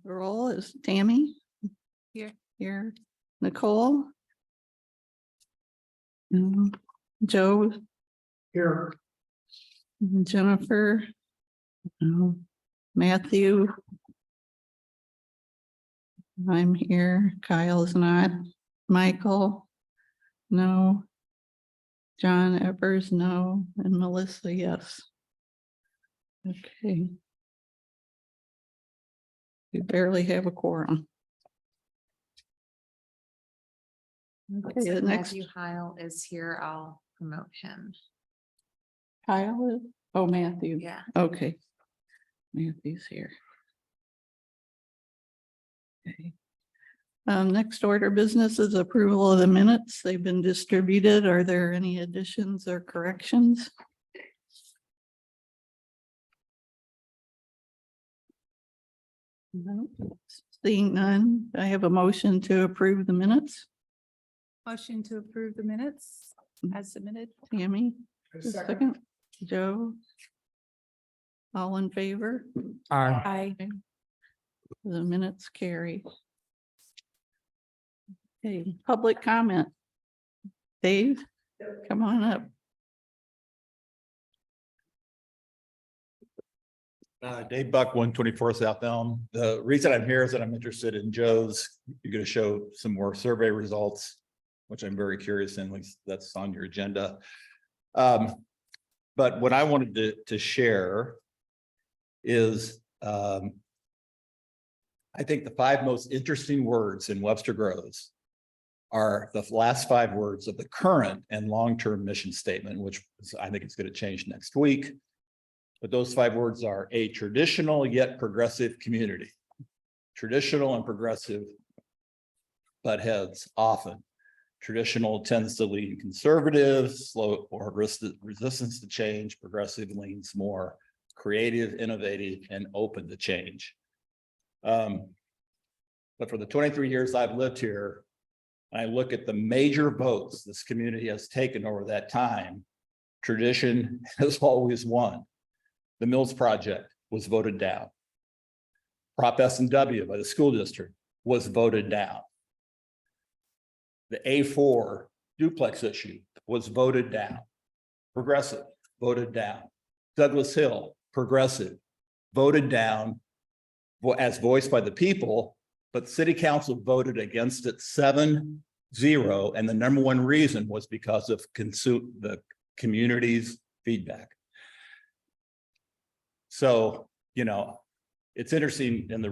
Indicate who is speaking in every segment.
Speaker 1: Roll is Tammy. Here. Nicole. Joe.
Speaker 2: Here.
Speaker 1: Jennifer. Matthew. I'm here. Kyle's not. Michael. No. John Evers, no. And Melissa, yes. Okay. We barely have a quorum. Okay, the next,
Speaker 3: Matthew Heil is here. I'll promote him.
Speaker 1: Kyle is, oh, Matthew.
Speaker 3: Yeah.
Speaker 1: Okay. Matthew's here. Okay. Next order of business is approval of the minutes. They've been distributed. Are there any additions or corrections? No. Seeing none, I have a motion to approve the minutes.
Speaker 4: Motion to approve the minutes as submitted.
Speaker 1: Tammy,
Speaker 2: Second.
Speaker 1: second. Joe. All in favor?
Speaker 4: Aye.
Speaker 1: The minutes carry. Okay, public comment. Dave, come on up.
Speaker 5: Dave Buck, 124 South Elm. The reason I'm here is that I'm interested in Joe's. You're going to show some more survey results, which I'm very curious in. At least that's on your agenda. But what I wanted to share is I think the 5 most interesting words in Webster Groves are the last 5 words of the current and long-term mission statement, which I think it's going to change next week. But those 5 words are a traditional yet progressive community. Traditional and progressive butt heads often. Traditional tends to lean conservative, slow or resistance to change. Progressive leans more creative, innovative, and open to change. But for the 23 years I've lived here, I look at the major votes this community has taken over that time. Tradition has always won. The Mills Project was voted down. Prop S&W by the school district was voted down. The A4 duplex issue was voted down. Progressive, voted down. Douglas Hill, progressive, voted down as voiced by the people, but city council voted against it 7-0. And the number one reason was because of the community's feedback. So, you know, it's interesting in the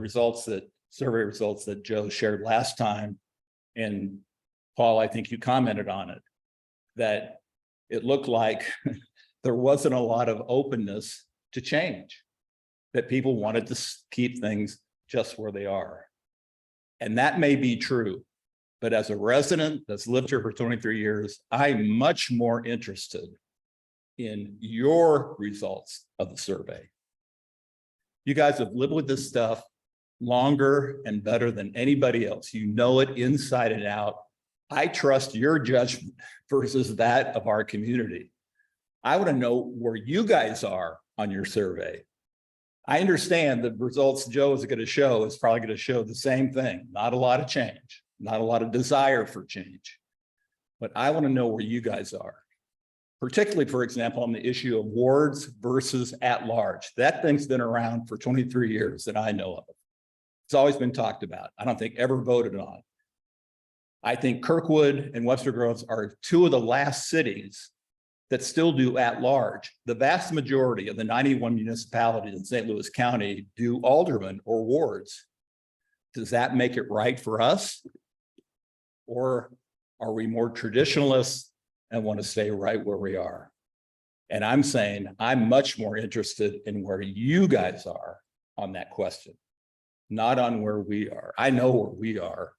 Speaker 5: survey results that Joe shared last time. And Paul, I think you commented on it, that it looked like there wasn't a lot of openness to change, that people wanted to keep things just where they are. And that may be true, but as a resident that's lived here for 23 years, I'm much more interested in your results of the survey. You guys have lived with this stuff longer and better than anybody else. You know it inside and out. I trust your judgment versus that of our community. I want to know where you guys are on your survey. I understand the results Joe is going to show is probably going to show the same thing. Not a lot of change, not a lot of desire for change. But I want to know where you guys are. Particularly, for example, on the issue of wards versus at large. That thing's been around for 23 years that I know of. It's always been talked about. I don't think ever voted on. I think Kirkwood and Webster Groves are 2 of the last cities that still do at large. The vast majority of the 91 municipalities in St. Louis County do aldermen or wards. Does that make it right for us? Or are we more traditionalists and want to stay right where we are? And I'm saying I'm much more interested in where you guys are on that question, not on where we are. I know where we are.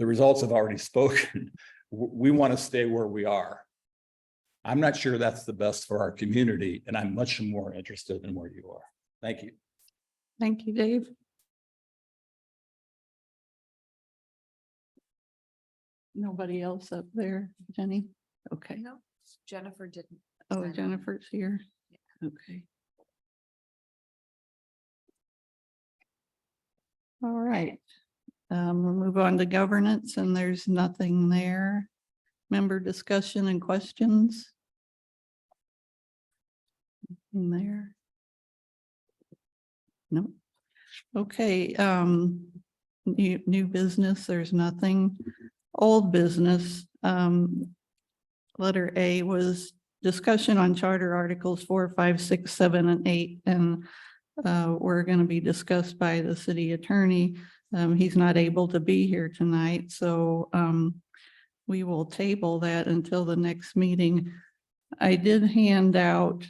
Speaker 5: The results have already spoken. We want to stay where we are. I'm not sure that's the best for our community, and I'm much more interested in where you are. Thank you.
Speaker 1: Thank you, Dave. Nobody else up there, Jenny? Okay.
Speaker 3: No, Jennifer didn't.
Speaker 1: Oh,
Speaker 3: sign up.
Speaker 1: Jennifer's here. Okay. All right. We'll move on to governance and there's nothing there. Member discussion and questions? In there? No. Okay, new business, there's nothing. Old business, letter A was discussion on charter articles 4, 5, 6, 7, and 8, and were going to be discussed by the city attorney. He's not able to be here tonight, so we will table that until the next meeting. I did hand out,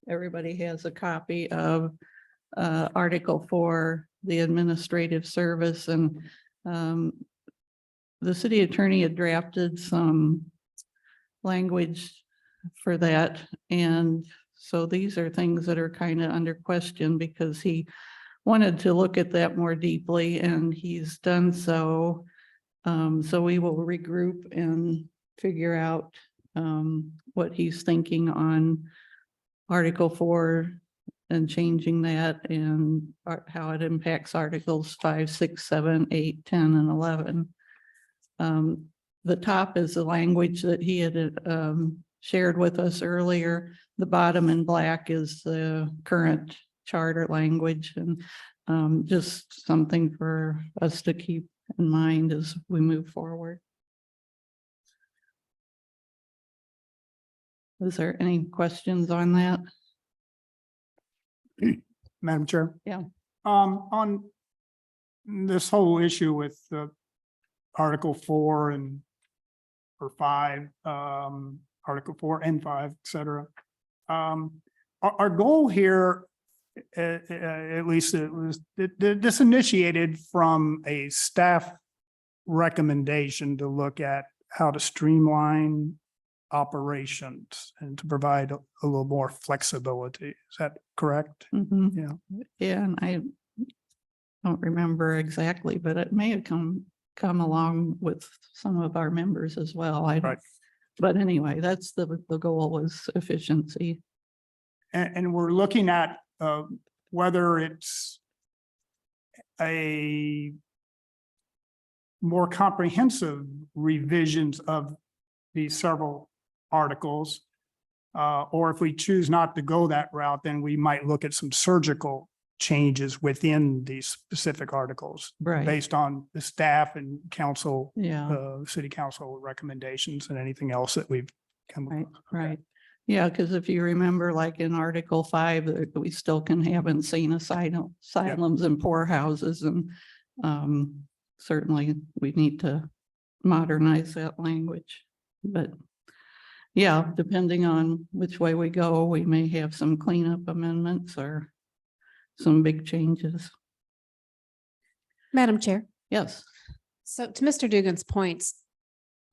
Speaker 1: everybody has a copy of Article 4, the administrative service, and the city attorney had drafted some language for that. And so these are things that are kind of under question because he wanted to look at that more deeply and he's done so. So we will regroup and figure out what he's thinking on Article 4 and changing that and how it impacts Articles 5, 6, 7, 8, 10, and 11. The top is the language that he had shared with us earlier. The bottom in black is the current charter language, and just something for us to keep in mind as we move forward. Is there any questions on that?
Speaker 2: Madam Chair?
Speaker 1: Yeah.
Speaker 2: On this whole issue with Article 4 and or 5, Article 4 and 5, et cetera. Our goal here, at least it was, this initiated from a staff recommendation to look at how to streamline operations and to provide a little more flexibility. Is that correct?
Speaker 1: Mhm.
Speaker 2: Yeah.
Speaker 1: Yeah, and I don't remember exactly, but it may have come along with some of our members as well. I don't,
Speaker 2: Right.
Speaker 1: but anyway, that's the goal was efficiency.
Speaker 2: And we're looking at whether it's a more comprehensive revisions of these several articles. Or if we choose not to go that route, then we might look at some surgical changes within these specific articles
Speaker 1: Right.
Speaker 2: based on the staff and council,
Speaker 1: Yeah,
Speaker 2: city council recommendations and anything else that we've come.
Speaker 1: right,
Speaker 2: across.
Speaker 1: right. Yeah, because if you remember, like in Article 5, that we still can have insane asylums and poorhouses, and certainly we need to modernize that language. But yeah, depending on which way we go, we may have some cleanup amendments or some big changes.
Speaker 6: Madam Chair,
Speaker 1: Yes.
Speaker 6: so to Mr. Dugan's points,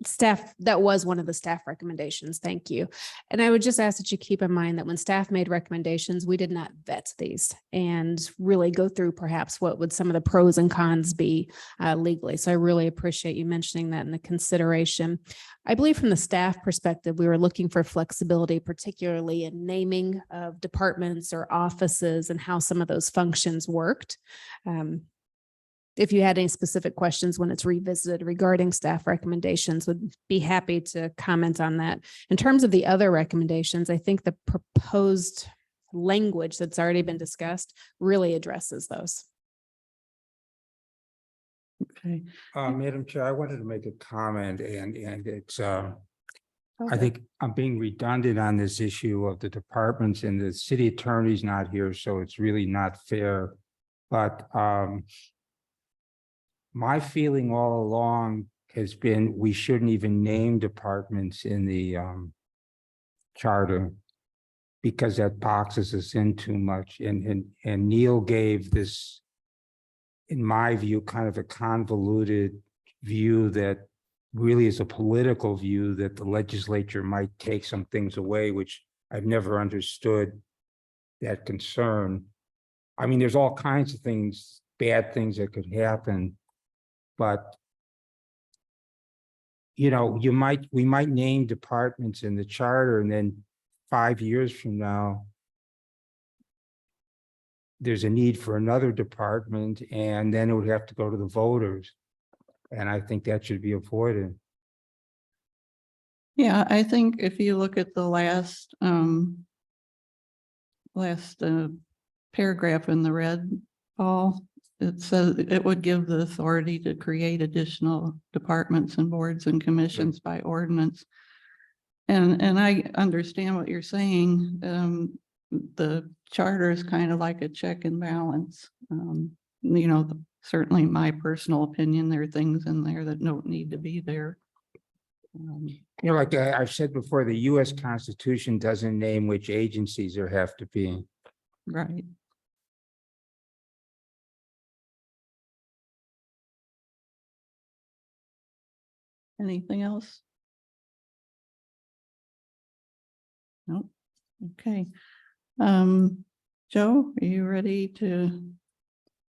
Speaker 6: staff, that was one of the staff recommendations. Thank you. And I would just ask that you keep in mind that when staff made recommendations, we did not vet these and really go through perhaps what would some of the pros and cons be legally. So I really appreciate you mentioning that in the consideration. I believe from the staff perspective, we were looking for flexibility, particularly in naming of departments or offices and how some of those functions worked. If you had any specific questions when it's revisited regarding staff recommendations, would be happy to comment on that. In terms of the other recommendations, I think the proposed language that's already been discussed really addresses those.
Speaker 1: Okay.
Speaker 7: Madam Chair, I wanted to make a comment and it's, I
Speaker 1: Okay.
Speaker 7: think I'm being redundant on this issue of the departments and the city attorney's not here, so it's really not fair. But my feeling all along has been we shouldn't even name departments in the charter because that boxes us in too much. And Neil gave this, in my view, kind of a convoluted view that really is a political view that the legislature might take some things away, which I've never understood that concern. I mean, there's all kinds of things, bad things that could happen. But, you know, we might name departments in the charter and then 5 years from now, there's a need for another department, and then it would have to go to the voters. And I think that should be avoided.
Speaker 1: Yeah, I think if you look at the last paragraph in the red, Paul, it says it would give the authority to create additional departments and boards and commissions by ordinance. And I understand what you're saying. The charter is kind of like a check and balance. You know, certainly my personal opinion, there are things in there that don't need to be there.
Speaker 7: You know, like I've said before, the US Constitution doesn't name which agencies there have to be.
Speaker 1: Right. Anything else? Nope. Okay. Joe, are you ready to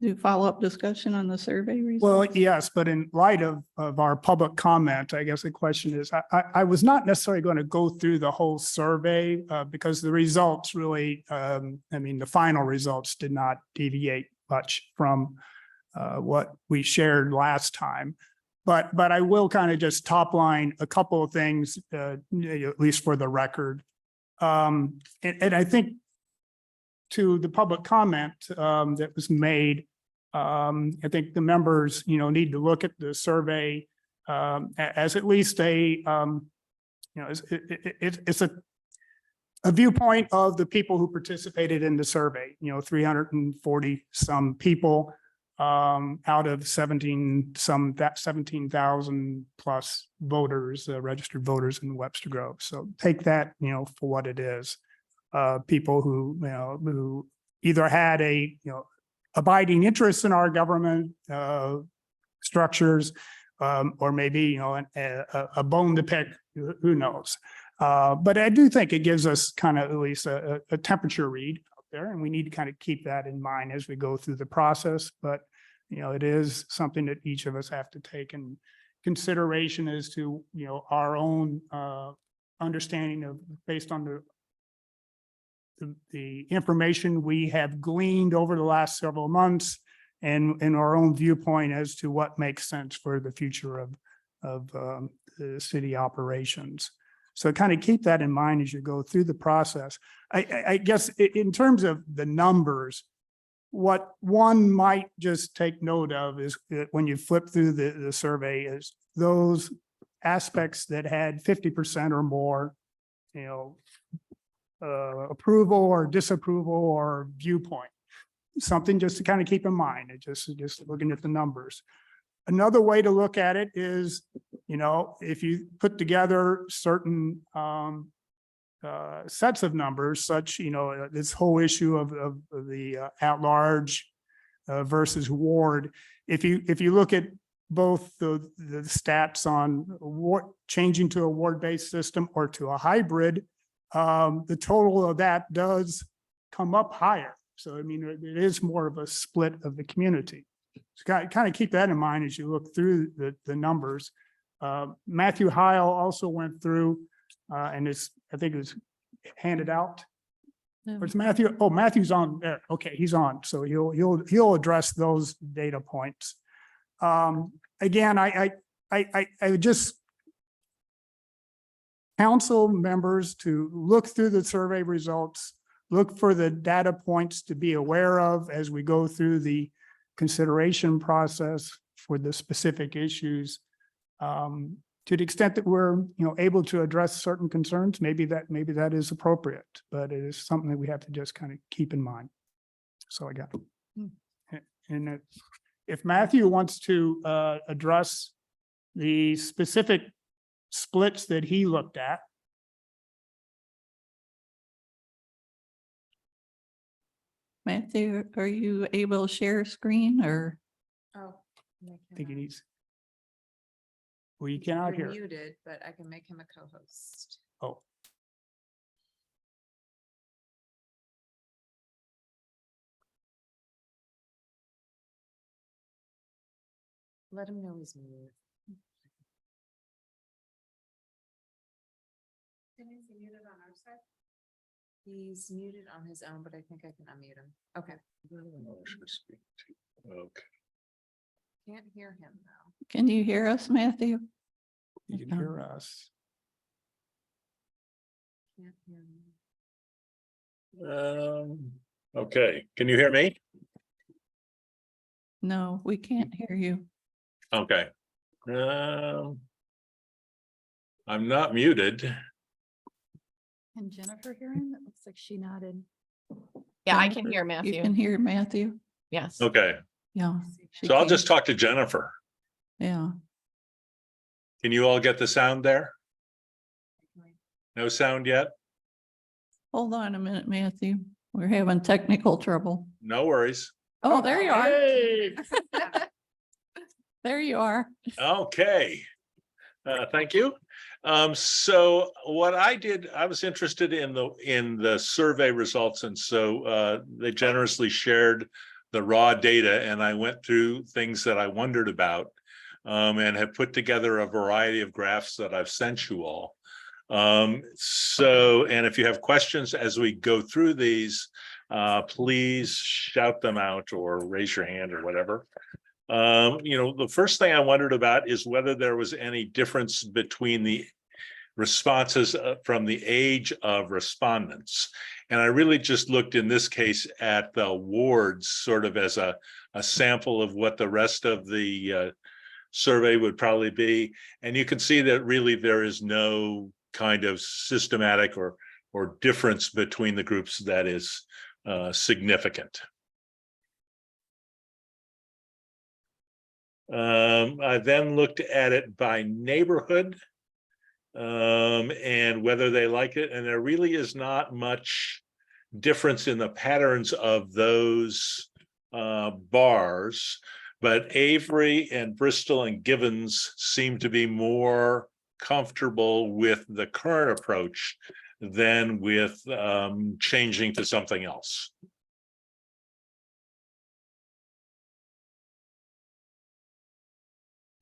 Speaker 1: do follow-up discussion on the survey
Speaker 2: Well,
Speaker 1: results?
Speaker 2: yes, but in light of our public comment, I guess the question is, I was not necessarily going to go through the whole survey because the results really, I mean, the final results did not deviate much from what we shared last time. But I will kind of just top line a couple of things, at least for the record. And I think to the public comment that was made, I think the members, need to look at the survey as at least it's a viewpoint of the people who participated in the survey, 340 some people out of 17,000 plus voters, registered voters in Webster Grove. So take that, for what it is. People who either had a, abiding interest in our government structures, or maybe, a bone to pick, who knows? But I do think it gives us kind of at least a temperature read out there, and we need to kind of keep that in mind as we go through the process. But, it is something that each of us have to take in consideration as to, our own understanding of, based on the information we have gleaned over the last several months and our own viewpoint as to what makes sense for the future of the city operations. So kind of keep that in mind as you go through the process. I guess in terms of the numbers, what one might just take note of is that when you flip through the survey is those aspects that had 50% or more, approval or disapproval or viewpoint. Something just to kind of keep in mind, just looking at the numbers. Another way to look at it is, if you put together certain sets of numbers, such, this whole issue of the at-large versus ward. If you look at both the stats on what changing to a ward-based system or to a hybrid, the total of that does come up higher. So, I mean, it is more of a split of the community. So kind of keep that in mind as you look through the numbers. Matthew Heil also went through, and I think it was handed out.
Speaker 1: No.
Speaker 2: Or it's Matthew. Oh, Matthew's on there. Okay, he's on. So he'll address those data points. Again, I would just council members to look through the survey results, look for the data points to be aware of as we go through the consideration process for the specific issues. To the extent that we're, able to address certain concerns, maybe that is appropriate, but it is something that we have to just kind of keep in mind. So I got. And if Matthew wants to address the specific splits that he looked at.
Speaker 1: Matthew, are you able to share screen or?
Speaker 3: Oh.
Speaker 2: I think he needs. Well, you cannot
Speaker 3: You're
Speaker 2: hear.
Speaker 3: muted, but I can make him a co-host.
Speaker 2: Oh.
Speaker 3: Let him know he's muted. He's muted on his own, but I think I can unmute him. Okay.
Speaker 8: Okay.
Speaker 3: Can't hear him though.
Speaker 1: Can you hear us, Matthew?
Speaker 2: You can hear us.
Speaker 3: Can't hear me.
Speaker 8: Okay, can you hear me?
Speaker 1: No, we can't hear you.
Speaker 8: Okay. I'm not muted.
Speaker 4: Can Jennifer hear him? It looks like she nodded.
Speaker 9: Yeah, I can
Speaker 1: Jennifer,
Speaker 9: hear
Speaker 1: You
Speaker 9: Matthew.
Speaker 1: can hear Matthew?
Speaker 9: Yes.
Speaker 8: Okay,
Speaker 1: Yeah. she
Speaker 8: so I'll
Speaker 1: can.
Speaker 8: just talk to Jennifer.
Speaker 1: Yeah,
Speaker 8: Can you all get the sound there? No sound yet?
Speaker 1: hold on a minute, Matthew. We're having technical trouble.
Speaker 8: No worries.
Speaker 1: Oh, there you are.
Speaker 8: Hey,
Speaker 1: There you are.
Speaker 8: okay. Thank you. So what I did, I was interested in the survey results, and so they generously shared the raw data, and I went through things that I wondered about, and have put together a variety of graphs that I've sent you all. So, and if you have questions as we go through these, please shout them out or raise your hand or whatever. The first thing I wondered about is whether there was any difference between the responses from the age of respondents. And I really just looked in this case at the wards sort of as a sample of what the rest of the survey would probably be. And you can see that really there is no kind of systematic or difference between the groups that is significant. I then looked at it by neighborhood and whether they like it, and there really is not much difference in the patterns of those bars, but Avery and Bristol and Givens seem to be more comfortable with the current approach than with changing to something else.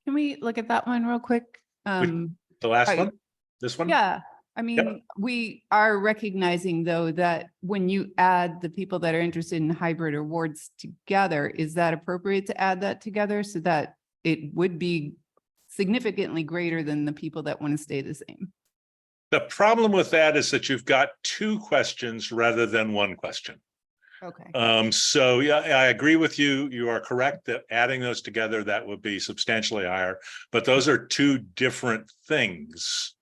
Speaker 4: Can we look at that one real quick?
Speaker 8: The last
Speaker 4: I-
Speaker 8: one, this one?
Speaker 4: Yeah, I mean, we are recognizing though that when you add the people that are interested in hybrid or wards together, is that appropriate to add that together so that it would be significantly greater than the people that want to stay the same?
Speaker 8: The problem with that is that you've got two questions rather than one question.
Speaker 4: Okay.
Speaker 8: So yeah, I agree with you. You are correct that adding those together, that would be substantially higher, but those are two different things.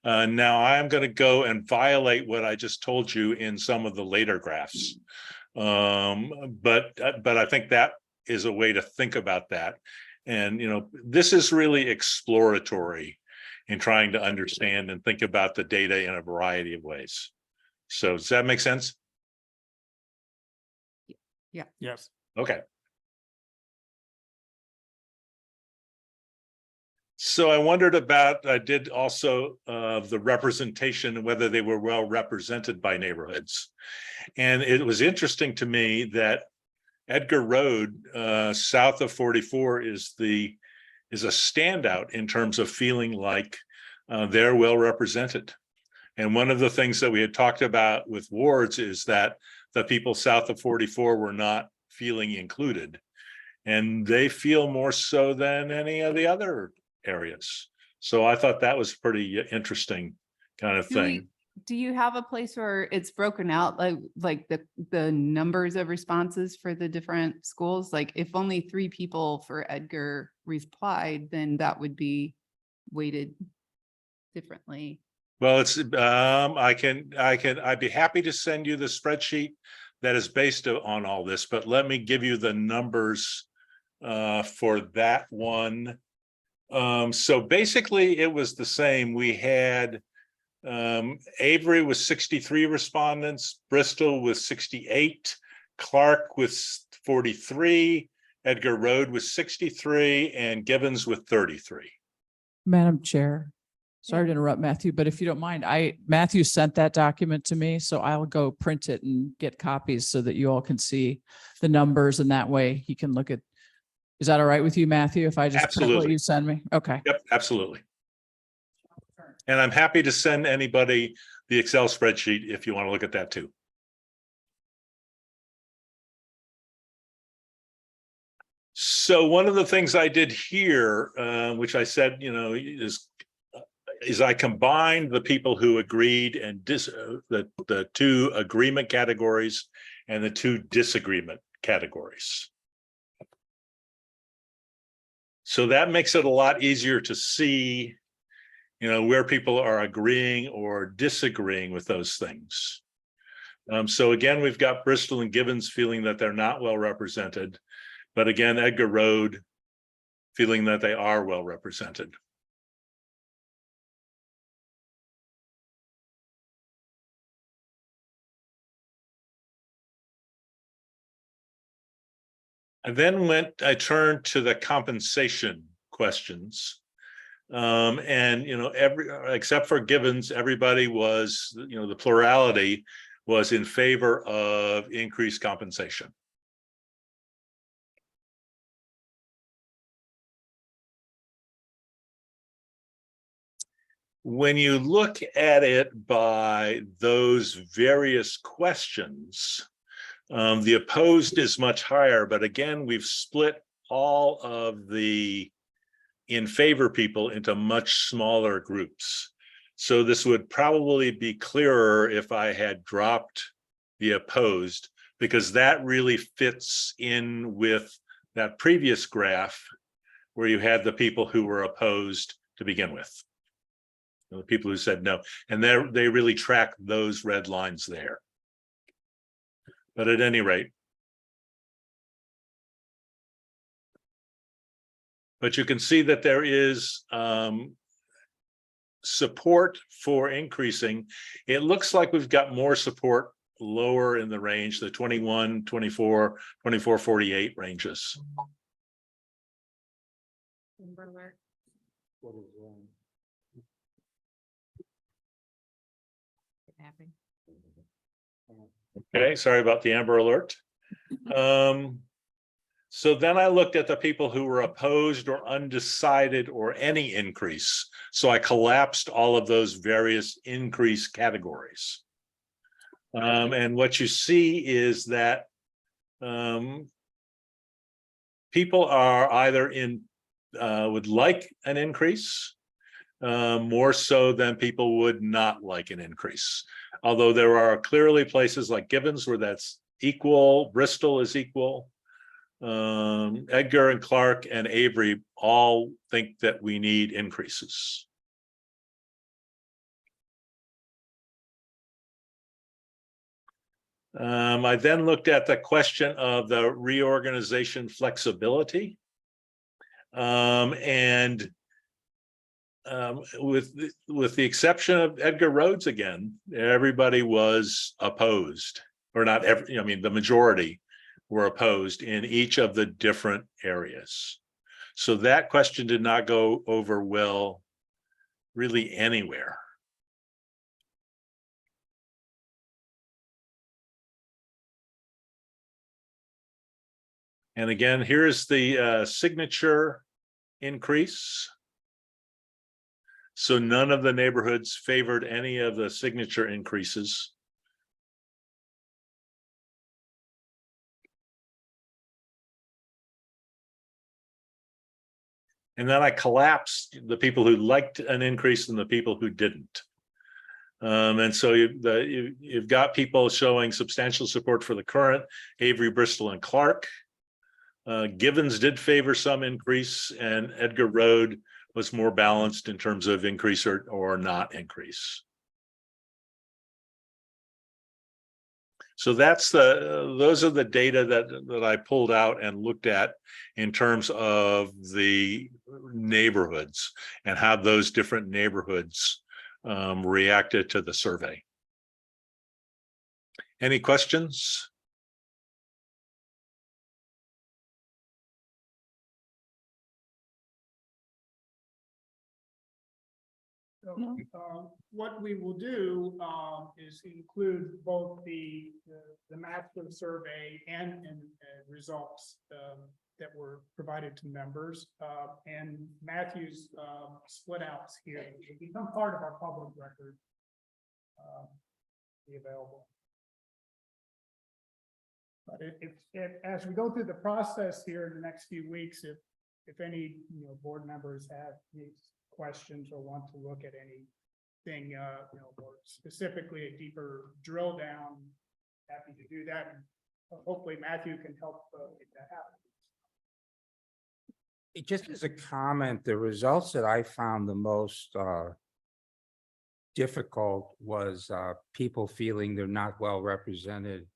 Speaker 8: Now I'm going to go and violate what I just told you in some of the later graphs. But I think that is a way to think about that. And, this is really exploratory in trying to understand and think about the data in a variety of ways. So does that make sense?
Speaker 2: Yes.
Speaker 8: Okay. So I wondered about, I did also the representation, whether they were well represented by neighborhoods. And it was interesting to me that Edgar Road, south of 44 is a standout in terms of feeling like they're well represented. And one of the things that we had talked about with wards is that the people south of 44 were not feeling included. And they feel more so than any of the other areas. So I thought that was pretty interesting kind of thing.
Speaker 4: Do you have a place where it's broken out, like the numbers of responses for the different schools? Like if only 3 people for Edgar replied, then that would be weighted differently.
Speaker 8: Well, it's I'd be happy to send you the spreadsheet that is based on all this, but let me give you the numbers for that one. So basically it was the same. We had Avery with 63 respondents, Bristol with 68, Clark with 43, Edgar Road with 63, and Givens with 33.
Speaker 10: Madam Chair, sorry to interrupt Matthew, but if you don't mind, Matthew sent that document to me, so I'll go print it and get copies so that you all can see the numbers, and that way he can look at. Is that all right with you, Matthew, if I just print what
Speaker 8: Absolutely.
Speaker 10: you send me? Okay.
Speaker 8: Yep, absolutely. And I'm happy to send anybody the Excel spreadsheet if you want to look at that too. So one of the things I did here, which I said, is I combined the people who agreed and the two agreement categories and the two disagreement categories. So that makes it a lot easier to see, where people are agreeing or disagreeing with those things. So again, we've got Bristol and Gibbons feeling that they're not well represented, but again, Edgar Road feeling that they are well represented. I turned to the compensation questions. And, except for Gibbons, everybody was, the plurality was in favor of increased compensation. When you look at it by those various questions, the opposed is much higher, but again, we've split all of the in favor people into much smaller groups. So this would probably be clearer if I had dropped the opposed, because that really fits in with that previous graph where you had the people who were opposed to begin with. The people who said no, and they really track those red lines there. But at any rate, but you can see that there is support for increasing. It looks like we've got more support lower in the range, the 21, 24, 24, 48 ranges.
Speaker 3: Amber Alert. Happy.
Speaker 8: Okay, sorry about the Amber Alert. So then I looked at the people who were opposed or undecided or any increase. So I collapsed all of those various increase categories. And what you see is that people are either would like an increase, more so than people would not like an increase. Although there are clearly places like Gibbons where that's equal, Bristol is equal. Edgar and Clark and Avery all think that we need increases. I then looked at the question of the reorganization flexibility. And with the exception of Edgar Rhodes again, everybody was opposed, or not every, the majority were opposed in each of the different areas. So that question did not go over well really anywhere. And again, here's the signature increase. So none of the neighborhoods favored any of the signature increases. And then I collapsed the people who liked an increase and the people who didn't. And so you've got people showing substantial support for the current, Avery, Bristol, and Clark. Gibbons did favor some increase, and Edgar Road was more balanced in terms of increase or not increase. So those are the data that I pulled out and looked at in terms of the neighborhoods and how those different neighborhoods reacted to the survey. Any questions?
Speaker 2: So, what we will do is include both the map for the survey and results that were provided to members, and Matthew's, split outs here, they become part of our public record. Be available. But as we go through the process here in the next few weeks, if any, board members have any questions or want to look at anything, more specifically a deeper drill down, happy to do that. And hopefully Matthew can help make that happen.
Speaker 7: Just as a comment, the results that I found the most difficult was people feeling they're not well represented.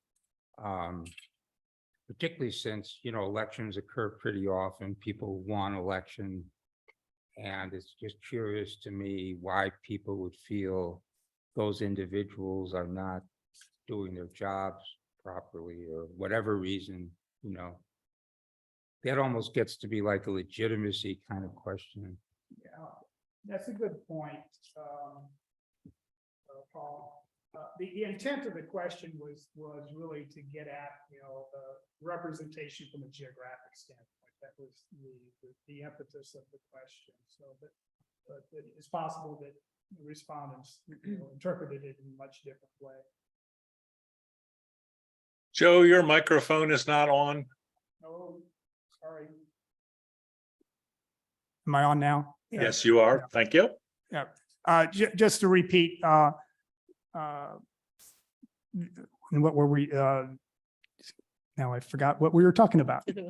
Speaker 7: Particularly since, elections occur pretty often, people want election. And it's just curious to me why people would feel those individuals are not doing their jobs properly or whatever reason, That almost gets to be like a legitimacy kind of question.
Speaker 2: Yeah, that's a good point, Paul. The intent of the question was really to get at, the representation from a geographic standpoint. That was the impetus of the question. So, but it's possible that the respondents interpreted it in a much different way.
Speaker 8: Joe, your microphone is not on.
Speaker 2: Oh, sorry. Am I on now?
Speaker 8: Yes, you are. Thank you.
Speaker 2: Just to repeat, what were we, now I forgot what we were talking about. The,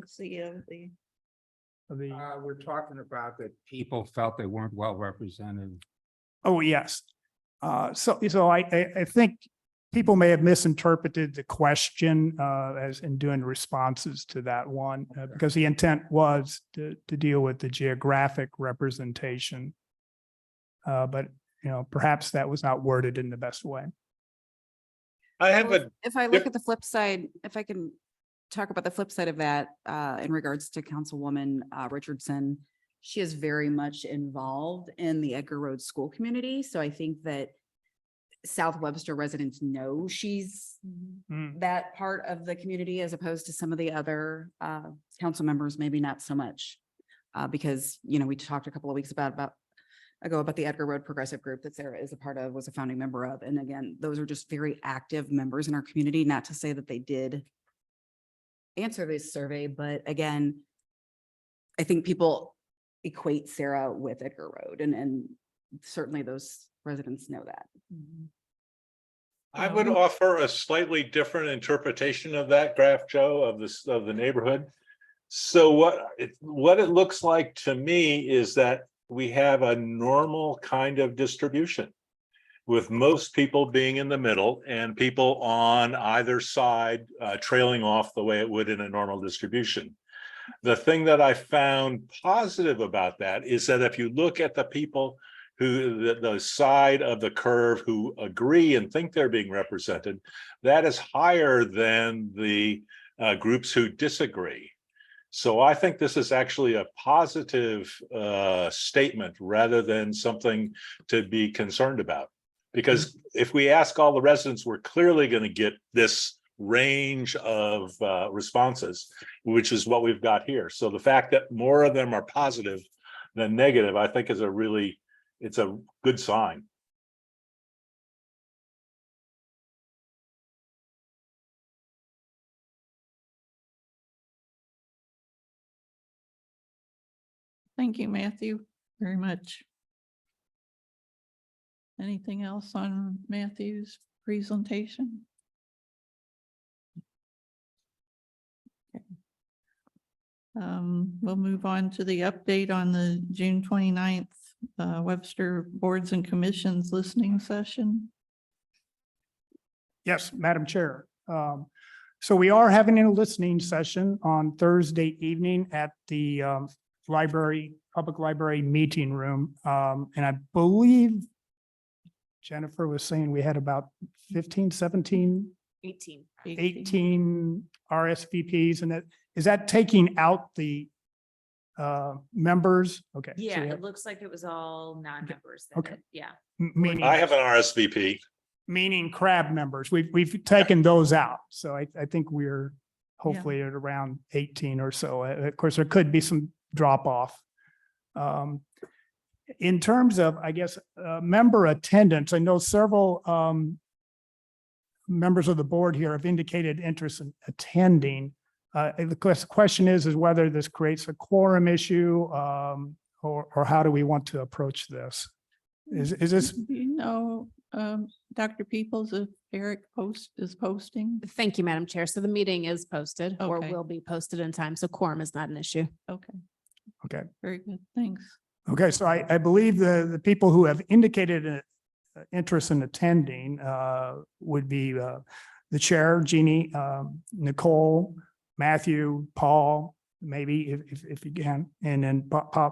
Speaker 7: We're talking about that people felt they weren't well represented.
Speaker 2: oh, yes. So I think people may have misinterpreted the question as in doing responses to that one, because the intent was to deal with the geographic representation. But, perhaps that was not worded in the best way.
Speaker 8: I have a,
Speaker 9: If I look at the flip side, if I can talk about the flip side of that, in regards to Councilwoman Richardson, she is very much involved in the Edgar Road school community. So I think that South Webster residents know she's that part of the community as opposed to some of the other council members, maybe not so much. Because, we talked a couple of weeks ago about the Edgar Road Progressive Group that Sarah is a part of, was a founding member of. And again, those are just very active members in our community, not to say that they did answer this survey, but again, I think people equate Sarah with Edgar Road and certainly those residents know that.
Speaker 8: I would offer a slightly different interpretation of that graph, Joe, of the neighborhood. So what it looks like to me is that we have a normal kind of distribution, with most people being in the middle and people on either side trailing off the way it would in a normal distribution. The thing that I found positive about that is that if you look at the people who the side of the curve who agree and think they're being represented, that is higher than the groups who disagree. So I think this is actually a positive statement rather than something to be concerned about. Because if we ask all the residents, we're clearly going to get this range of responses, which is what we've got here. So the fact that more of them are positive than negative, I think is it's a good sign.
Speaker 1: Thank you, Matthew, very much. Anything else on Matthew's presentation? Okay. We'll move on to the update on the June 29th Webster Boards and Commissions listening session.
Speaker 2: Yes, Madam Chair. So we are having a listening session on Thursday evening at the public library meeting room. And I believe Jennifer was saying we had about 15, 17, 18 RSVPs, and is that taking out the members? Okay. so
Speaker 3: Yeah,
Speaker 2: we
Speaker 3: it
Speaker 2: have-
Speaker 3: looks like it was all non-members.
Speaker 2: Okay.
Speaker 3: Yeah.
Speaker 2: Meaning,
Speaker 8: I have an RSVP.
Speaker 2: meaning crab members. We've taken those out. So I think we're hopefully at around 18 or so. Of course, there could be some drop off. In terms of, I guess, member attendance, I know several members of the board here have indicated interest in attending. The question is whether this creates a quorum issue, or how do we want to approach this? Is this,
Speaker 1: Do you know, Dr. Peoples, if Eric is posting?
Speaker 6: Thank you, Madam Chair. So the meeting is posted or
Speaker 1: Okay.
Speaker 6: will be posted in time. So quorum is not an issue.
Speaker 1: Okay,
Speaker 2: okay.
Speaker 1: very good, thanks.
Speaker 2: Okay, so I believe the people who have indicated an interest in attending would be the chair, Jeannie, Nicole, Matthew, Paul, maybe if you can, and then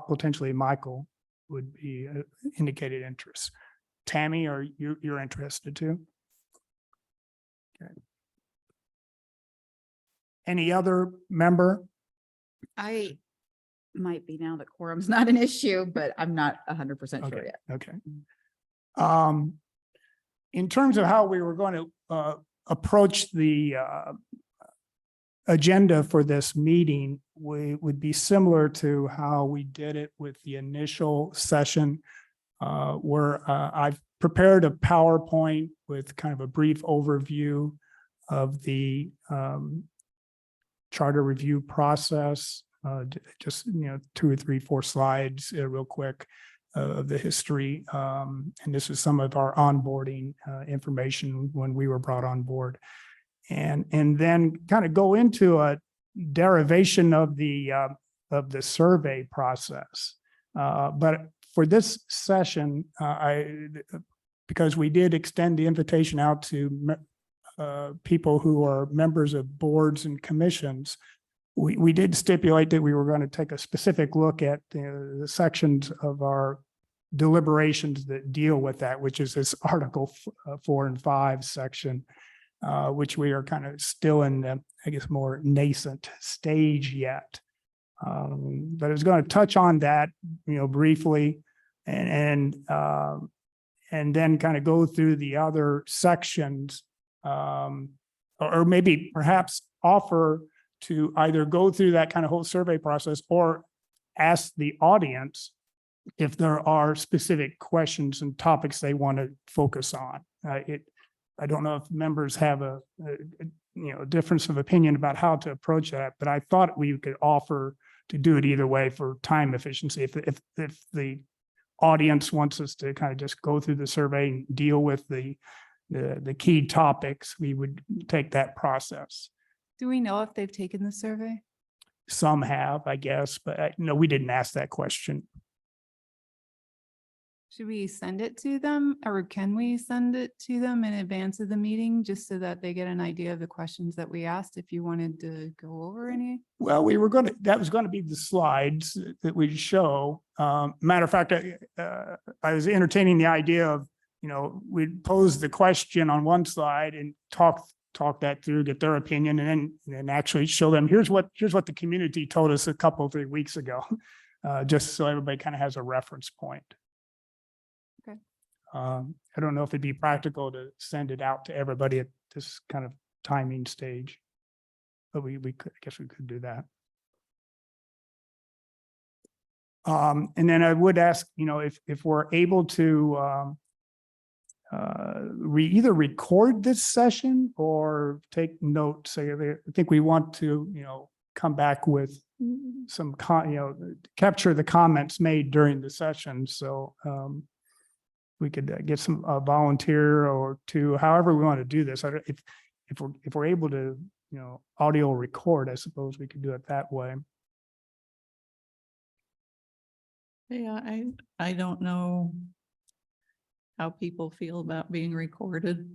Speaker 2: potentially Michael would be indicated interest. Tammy, are you're interested too? Okay. Any other member?
Speaker 9: I might be now that quorum's not an issue, but I'm not 100% sure
Speaker 2: Okay,
Speaker 9: yet.
Speaker 2: okay. In terms of how we were going to approach the agenda for this meeting, we would be similar to how we did it with the initial session, where I've prepared a PowerPoint with kind of a brief overview of the charter review process. Just, 2 or 3, 4 slides, real quick, of the history. And this is some of our onboarding information when we were brought on board. And then kind of go into a derivation of the survey process. But for this session, because we did extend the invitation out to people who are members of boards and commissions, we did stipulate that we were going to take a specific look at the sections of our deliberations that deal with that, which is this Article 4 and 5 section, which we are kind of still in, I guess, more nascent stage yet. But I was going to touch on that, briefly, and then kind of go through the other sections, or maybe perhaps offer to either go through that kind of whole survey process or ask the audience if there are specific questions and topics they want to focus on. I don't know if members have a difference of opinion about how to approach that, but I thought we could offer to do it either way for time efficiency. If the audience wants us to kind of just go through the survey and deal with the key topics, we would take that process.
Speaker 4: Do we know if they've taken the survey?
Speaker 2: Some have, I guess, but no, we didn't ask that question.
Speaker 4: Should we send it to them, or can we send it to them in advance of the meeting, just so that they get an idea of the questions that we asked, if you wanted to go over any?
Speaker 2: Well, that was going to be the slides that we'd show. Matter of fact, I was entertaining the idea of, we'd pose the question on one slide and talk that through, get their opinion, and then actually show them, here's what the community told us a couple of 3 weeks ago, just so everybody kind of has a reference point.
Speaker 4: Okay.
Speaker 2: I don't know if it'd be practical to send it out to everybody at this kind of timing stage, but we could, I guess we could do that. And then I would ask, if we're able to either record this session or take notes. I think we want to, come back with some, capture the comments made during the session. So we could get some volunteer or two, however we want to do this. If we're able to, audio record, I suppose we could do it that way.
Speaker 1: Yeah, I don't know how people feel about being recorded.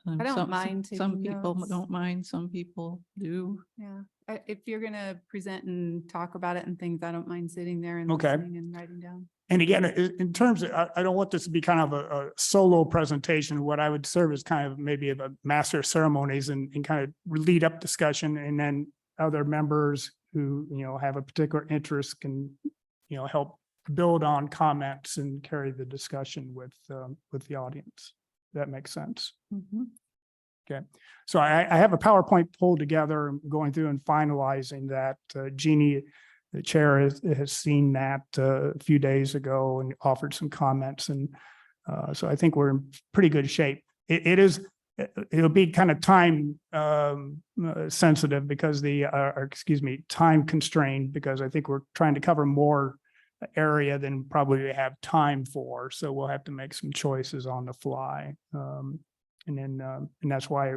Speaker 4: I don't mind
Speaker 1: Some
Speaker 4: taking
Speaker 1: people
Speaker 4: notes.
Speaker 1: don't mind, some people do.
Speaker 4: Yeah, if you're gonna present and talk about it and things, I don't mind sitting there and
Speaker 2: Okay.
Speaker 4: listening and writing down.
Speaker 2: And again, in terms of, I don't want this to be kind of a solo presentation. What I would serve as kind of maybe a master of ceremonies and kind of lead up discussion, and then other members who, have a particular interest can, help build on comments and carry the discussion with the audience. That makes sense.
Speaker 1: Mhm.
Speaker 2: Okay, so I have a PowerPoint pulled together, and going through and finalizing that. Jeannie, the chair, has seen that a few days ago and offered some comments. And so I think we're in pretty good shape. It'll be kind of time sensitive because time constrained, because I think we're trying to cover more area than probably we have time for. So we'll have to make some choices on the fly. And that's why,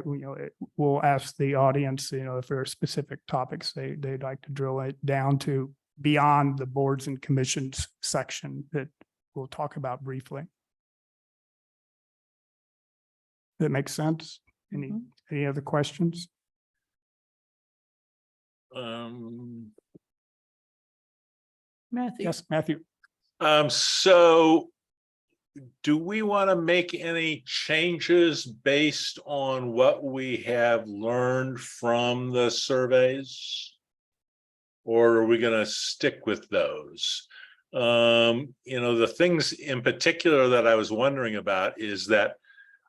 Speaker 2: we'll ask the audience, if there are specific topics they'd like to drill it down to beyond the boards and commissions section that we'll talk about briefly. That makes sense? Any other questions?
Speaker 1: Matthew?
Speaker 2: Yes, Matthew.
Speaker 8: So do we want to make any changes based on what we have learned from the surveys? Or are we going to stick with those? The things in particular that I was wondering about is that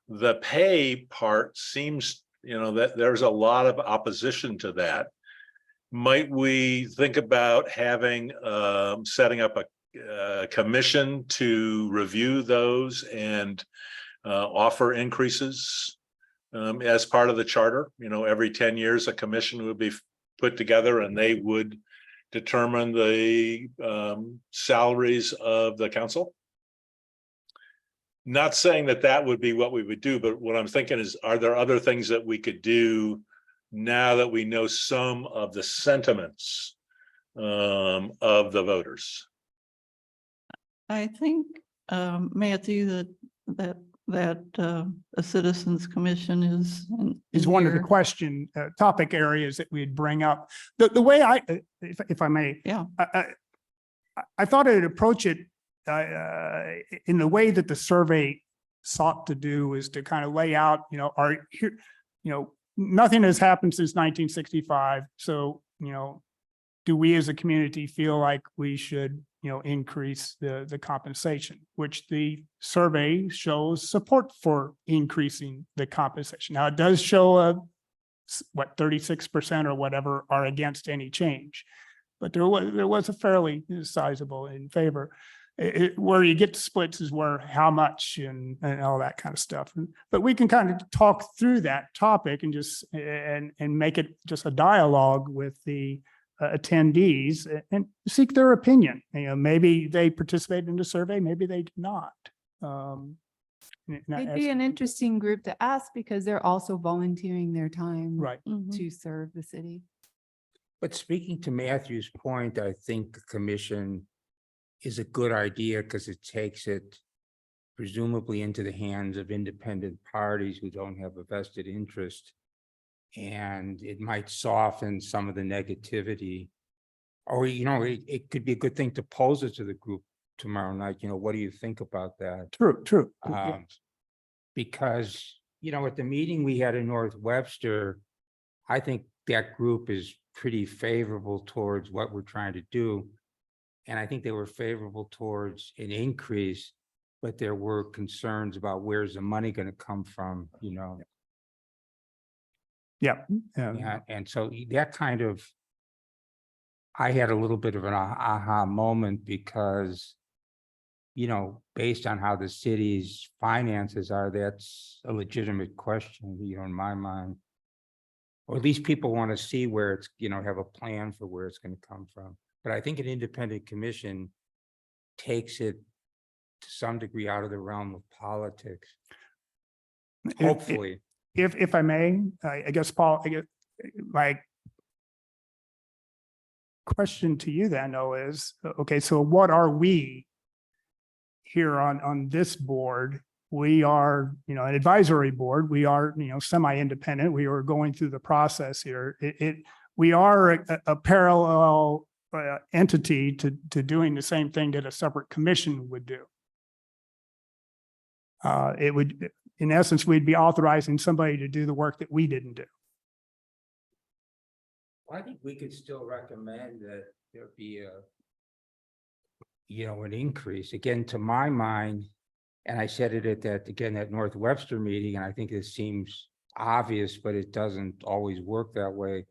Speaker 8: the pay part seems, that there's a lot of opposition to that. Might we think about having, setting up a commission to review those and offer increases as part of the charter? Every 10 years, a commission would be put together and they would determine the salaries of the council. Not saying that that would be what we would do, but what I'm thinking is, are there other things that we could do now that we know some of the sentiments of the voters?
Speaker 1: I think, Matthew, that a citizens commission is.
Speaker 2: Is one of the topic areas that we'd bring up. The way if I may.
Speaker 1: Yeah.
Speaker 2: I thought I'd approach it in the way that the survey sought to do, is to kind of lay out, nothing has happened since 1965. So, do we as a community feel like we should, increase the compensation, which the survey shows support for increasing the compensation. Now, it does show 36% or whatever are against any change, but there was a fairly sizable in favor. Where you get to splits is where how much and all that kind of stuff. But we can kind of talk through that topic and just and make it just a dialogue with the attendees and seek their opinion. Maybe they participated in the survey, maybe they did not.
Speaker 4: It'd be an interesting group to ask because they're also volunteering their time
Speaker 2: Right.
Speaker 4: to serve the city.
Speaker 7: But speaking to Matthew's point, I think the commission is a good idea because it takes it presumably into the hands of independent parties who don't have a vested interest. And it might soften some of the negativity. Or, it could be a good thing to pose it to the group tomorrow night. What do you think about that?
Speaker 2: True.
Speaker 7: Because, at the meeting we had in North Webster, I think that group is pretty favorable towards what we're trying to do. And I think they were favorable towards an increase, but there were concerns about where's the money going to come from,
Speaker 2: Yeah.
Speaker 7: And so that kind of, I had a little bit of an aha moment because, based on how the city's finances are, that's a legitimate question, in my mind. Or at least people want to see where it's, have a plan for where it's going to come from. But I think an independent commission takes it to some degree out of the realm of politics. Hopefully.
Speaker 2: If I may, I guess, Paul, my question to you then, though, is, okay, so what are we here on this board? We are, an advisory board. We are, semi-independent. We are going through the process here. We are a parallel entity to doing the same thing that a separate commission would do. It would, in essence, we'd be authorizing somebody to do the work that we didn't do.
Speaker 7: I think we could still recommend that there be an increase. Again, to my mind, and I said it at that North Webster meeting, and I think it seems obvious, but it doesn't always work that way.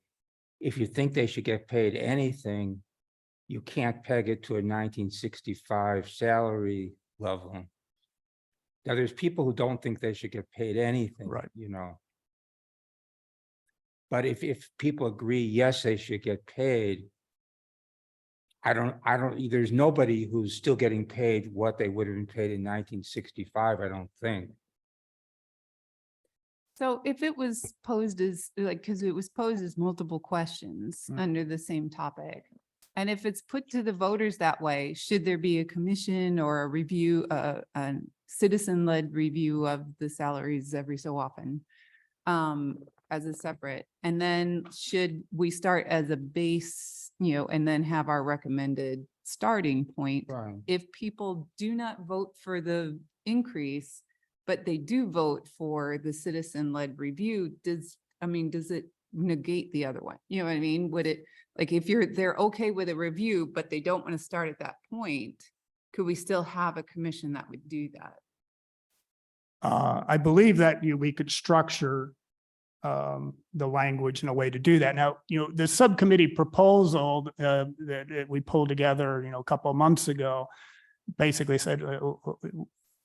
Speaker 7: If you think they should get paid anything, you can't peg it to a 1965 salary level. Now, there's people who don't think they should get paid anything.
Speaker 2: Right.
Speaker 7: You know. But if people agree, yes, they should get paid. There's nobody who's still getting paid what they would have been paid in 1965, I don't think.
Speaker 4: So if it was posed as, like, because it was posed as multiple questions
Speaker 2: Mm.
Speaker 4: under the same topic. And if it's put to the voters that way, should there be a commission or a review, a citizen-led review of the salaries every so often? As a separate, and then should we start as a base, and then have our recommended starting point?
Speaker 7: Right.
Speaker 4: If people do not vote for the increase, but they do vote for the citizen-led review, does it negate the other one? You know what I mean? Would it, like, if they're okay with a review, but they don't want to start at that point, could we still have a commission that would do that?
Speaker 2: I believe that we could structure the language in a way to do that. Now, the subcommittee proposal that we pulled together, a couple of months ago, basically said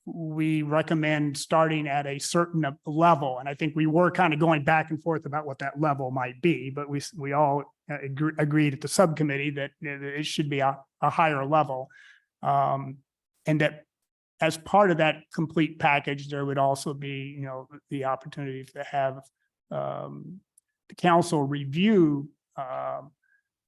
Speaker 2: we recommend starting at a certain level. And I think we were kind of going back and forth about what that level might be, but we all agreed at the subcommittee that it should be a higher level. And that as part of that complete package, there would also be, the opportunity to have the council review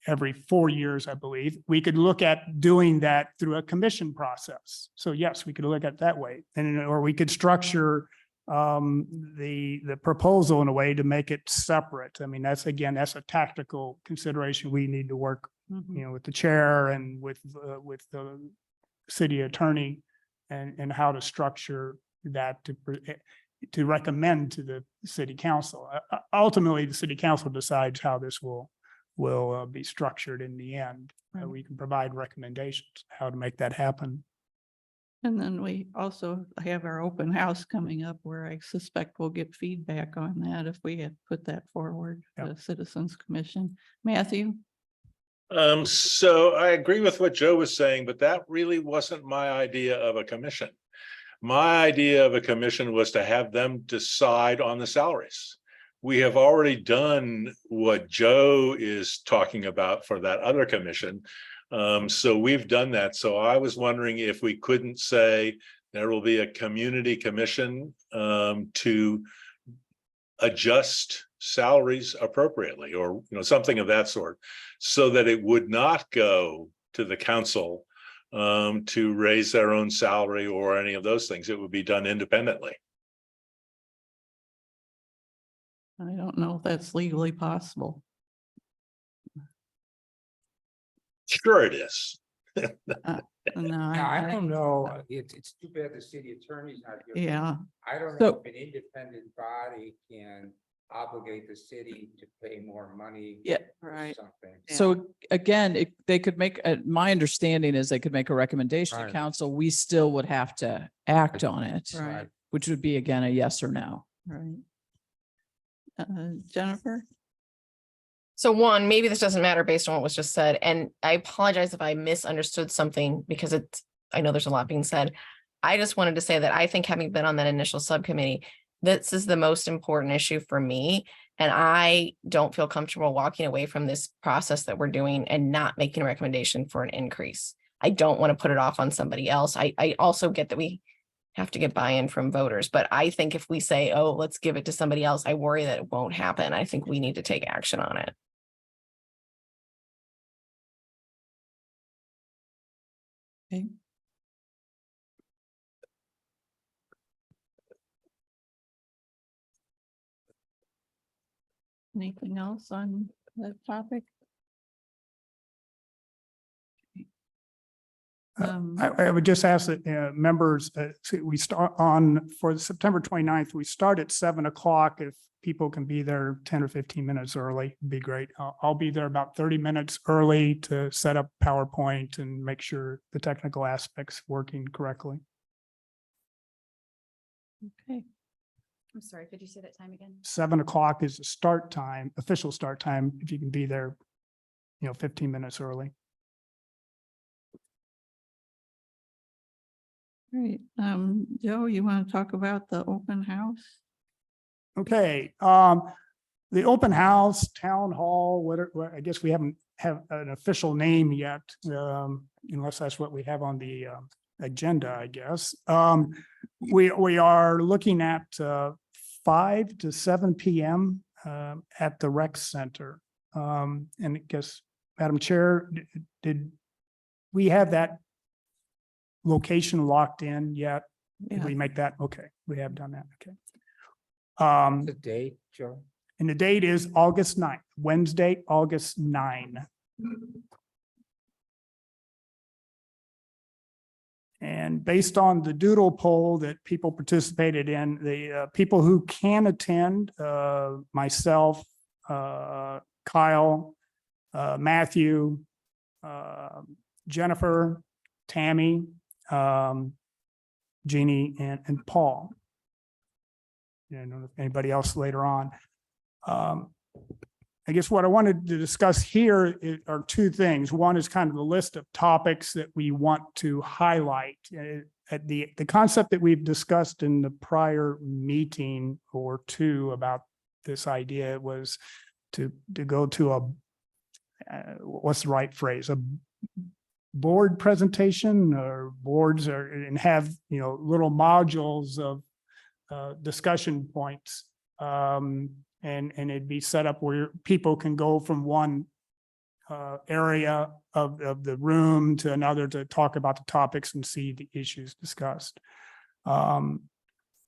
Speaker 2: every 4 years, I believe. We could look at doing that through a commission process. So yes, we could look at it that way. Or we could structure the proposal in a way to make it separate. I mean, that's a tactical consideration. We need to work, with the chair and with the city attorney and how to structure that to recommend to the city council. Ultimately, the city council decides how this will be structured in the end.
Speaker 1: Right.
Speaker 2: We can provide recommendations how to make that happen.
Speaker 1: And then we also have our open house coming up where I suspect we'll get feedback on that if we had put that forward,
Speaker 2: Yep.
Speaker 1: the Citizens Commission. Matthew?
Speaker 8: So I agree with what Joe was saying, but that really wasn't my idea of a commission. My idea of a commission was to have them decide on the salaries. We have already done what Joe is talking about for that other commission. So we've done that. So I was wondering if we couldn't say there will be a community commission to adjust salaries appropriately, or something of that sort, so that it would not go to the council to raise their own salary or any of those things. It would be done independently.
Speaker 1: I don't know if that's legally possible.
Speaker 8: Sure it is.
Speaker 1: No,
Speaker 7: I don't know. It's too bad the city attorney's not here.
Speaker 1: Yeah,
Speaker 7: I don't
Speaker 10: So-
Speaker 7: know if an independent body can obligate the city to pay more money.
Speaker 10: Yeah.
Speaker 7: or
Speaker 9: Right.
Speaker 7: Something.
Speaker 10: So again, they could make, my understanding is they could make a recommendation to
Speaker 7: Right.
Speaker 10: council. We still would have to act on it,
Speaker 1: right,
Speaker 10: which would be again a yes or no.
Speaker 1: right. Jennifer?
Speaker 11: So one, maybe this doesn't matter based on what was just said, and I apologize if I misunderstood something because I know there's a lot being said. I just wanted to say that I think having been on that initial subcommittee, this is the most important issue for me. And I don't feel comfortable walking away from this process that we're doing and not making a recommendation for an increase. I don't want to put it off on somebody else. I also get that we have to get buy-in from voters, but I think if we say, oh, let's give it to somebody else, I worry that it won't happen. I think we need to take action on it.
Speaker 1: Okay. Anything else on that topic?
Speaker 2: I would just ask that members, we start on, for September 29th, we start at 7 o'clock. If people can be there 10 or 15 minutes early, it'd be great. I'll be there about 30 minutes early to set up PowerPoint and make sure the technical aspects working correctly.
Speaker 1: Okay.
Speaker 9: I'm sorry, could you say that time again?
Speaker 2: 7 o'clock is the start time, official start time, if you can be there, 15 minutes early.
Speaker 1: Great. Joe, you want to talk about the open house?
Speaker 2: Okay, the open house, town hall, whatever, I guess we haven't have an official name yet, unless that's what we have on the agenda, I guess. We are looking at 5 to 7 PM at the rec center. And I guess, Madam Chair, did we have that location locked in yet? Did
Speaker 1: Yeah.
Speaker 2: we make that? Okay, we have done that. Okay.
Speaker 7: The date, Joe?
Speaker 2: And the date is August 9th, Wednesday, August 9. And based on the doodle poll that people participated in, the people who can attend, myself, Kyle, Matthew, Jennifer, Tammy, Jeannie, and Paul. I don't know if anybody else later on. I guess what I wanted to discuss here are two things. One is kind of the list of topics that we want to highlight. At the concept that we've discussed in the prior meeting or two about this idea was to go to a, what's the right phrase? A board presentation or boards and have, little modules of discussion points. And it'd be set up where people can go from one area of the room to another to talk about the topics and see the issues discussed. And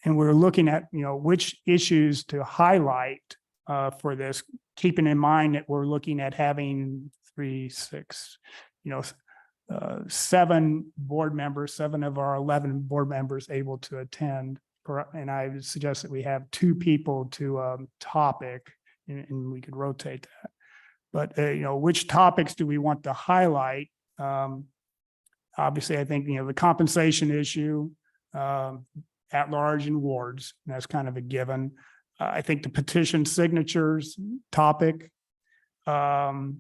Speaker 2: we're looking at, which issues to highlight for this, keeping in mind that we're looking at having 3, 6, 7 board members, 7 of our 11 board members able to attend. And I would suggest that we have 2 people to topic and we could rotate that. But, which topics do we want to highlight? Obviously, I think, the compensation issue, at large and wards, that's kind of a given. I think the petition signatures topic. And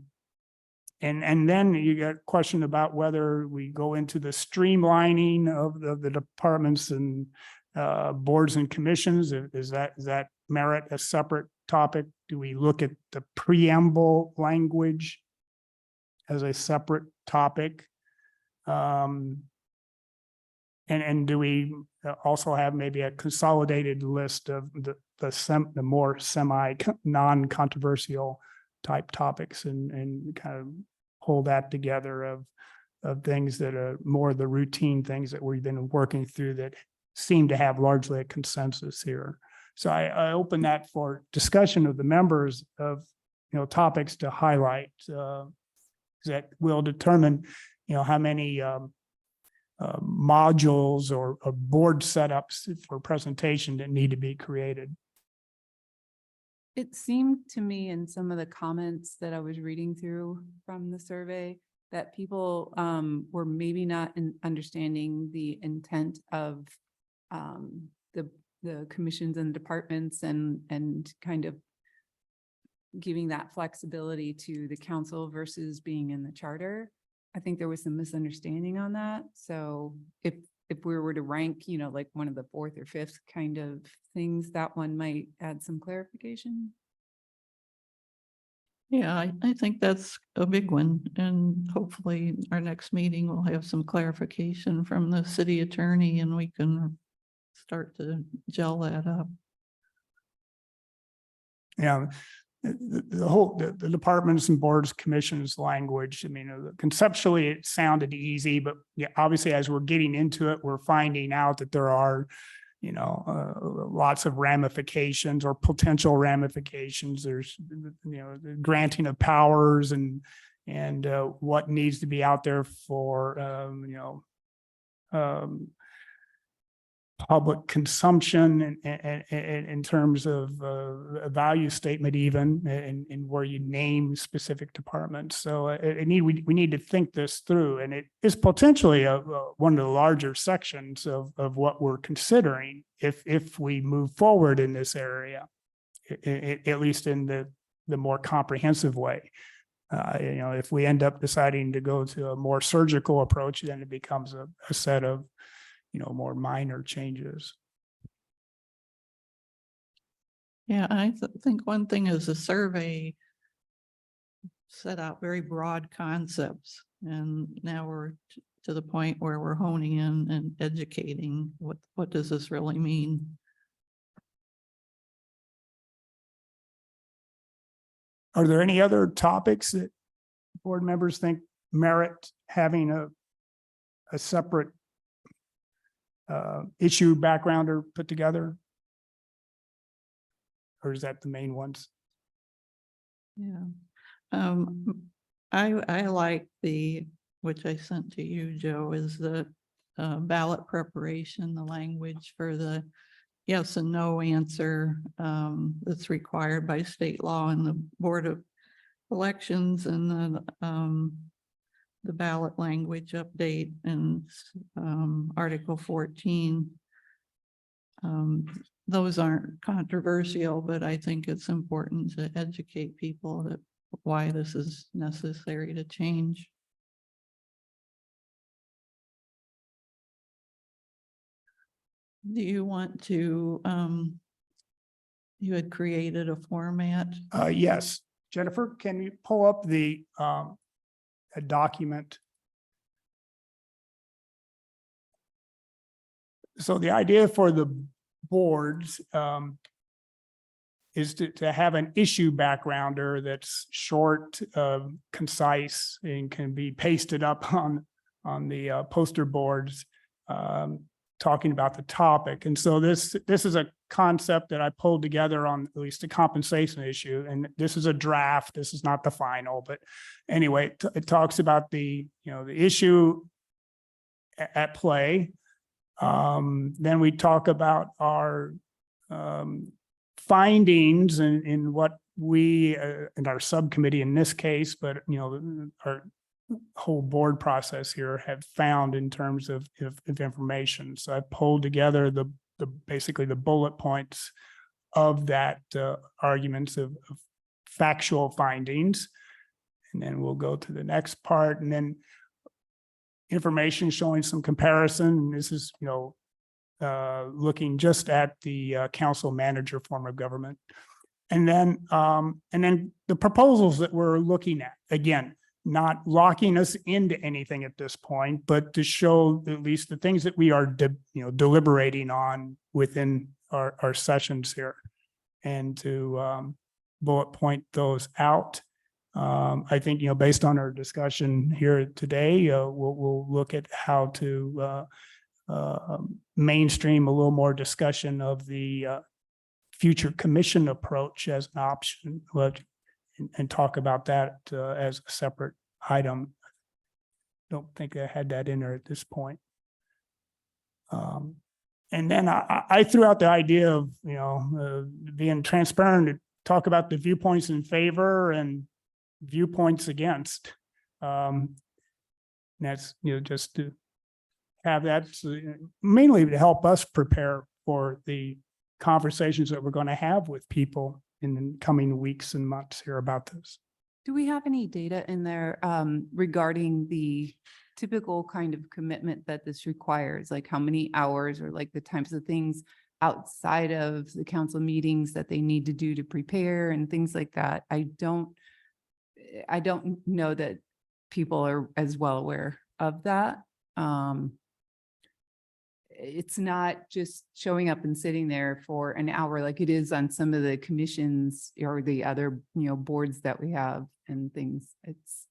Speaker 2: then you got a question about whether we go into the streamlining of the departments and boards and commissions. Is that merit a separate topic? Do we look at the preamble language as a separate topic? And do we also have maybe a consolidated list of the more non-controversial type topics and kind of pull that together of things that are more the routine things that we've been working through that seem to have largely a consensus here. So I open that for discussion of the members of, topics to highlight that will determine, how many modules or board setups for presentation that need to be created.
Speaker 4: It seemed to me in some of the comments that I was reading through from the survey that people were maybe not understanding the intent of the commissions and departments and kind of giving that flexibility to the council versus being in the charter. I think there was some misunderstanding on that. So if we were to rank, like one of the 4th or 5th kind of things, that one might add some clarification.
Speaker 1: Yeah, I think that's a big one. And hopefully our next meeting will have some clarification from the city attorney and we can start to gel that up.
Speaker 2: Yeah, the departments and boards, commissions language. I mean, conceptually it sounded easy, but yeah, obviously as we're getting into it, we're finding out that there are, lots of ramifications or potential ramifications. There's, the granting of powers and what needs to be out there for, public consumption and in terms of a value statement even, and where you name specific departments. So we need to think this through, and it is potentially one of the larger sections of what we're considering if we move forward in this area, at least in the more comprehensive way. If we end up deciding to go to a more surgical approach, then it becomes a set of more minor changes.
Speaker 1: Yeah, I think one thing is the survey set out very broad concepts, and now we're to the point where we're honing in and educating what does this really mean?
Speaker 2: Are there any other topics that board members think merit having a separate issue backgrounder put together? Or is that the main ones?
Speaker 1: Yeah. I like which I sent to you, Joe, is the ballot preparation, the language for the yes and no answer that's required by state law and the Board of Elections, and the ballot language update and Article 14. Those aren't controversial, but I think it's important to educate people that why this is necessary to change. Do you want to, you had created a format?
Speaker 2: Yes. Jennifer, can you pull up a document? So the idea for the boards is to have an issue backgrounder that's short, concise, and can be pasted up on the poster boards, talking about the topic. And so this is a concept that I pulled together on at least a compensation issue. And this is a draft. This is not the final, but anyway, it talks about the issue at play. Then we talk about our findings in what we in our subcommittee in this case, but our whole board process here have found in terms of information. So I pulled together basically the bullet points of that arguments of factual findings. And then we'll go to the next part, and then information showing some comparison. And this is, looking just at the council manager form of government. And then the proposals that we're looking at, again, not locking us into anything at this point, but to show at least the things that we are deliberating on within our sessions here, and to bullet point those out. I think, based on our discussion here today, we'll look at how to mainstream a little more discussion of the future commission approach as an option, and talk about that as a separate item. Don't think I had that in there at this point. And then I threw out the idea of, being transparent to talk about the viewpoints in favor and viewpoints against. That's, just to have that mainly to help us prepare for the conversations that we're going to have with people in the coming weeks and months here about this.
Speaker 4: Do we have any data in there regarding the typical kind of commitment that this requires? Like how many hours, or like the types of things outside of the council meetings that they need to do to prepare and things like that? I don't know that people are as well aware of that. It's not just showing up and sitting there for an hour like it is on some of the commissions or the other, boards that we have and things. It's,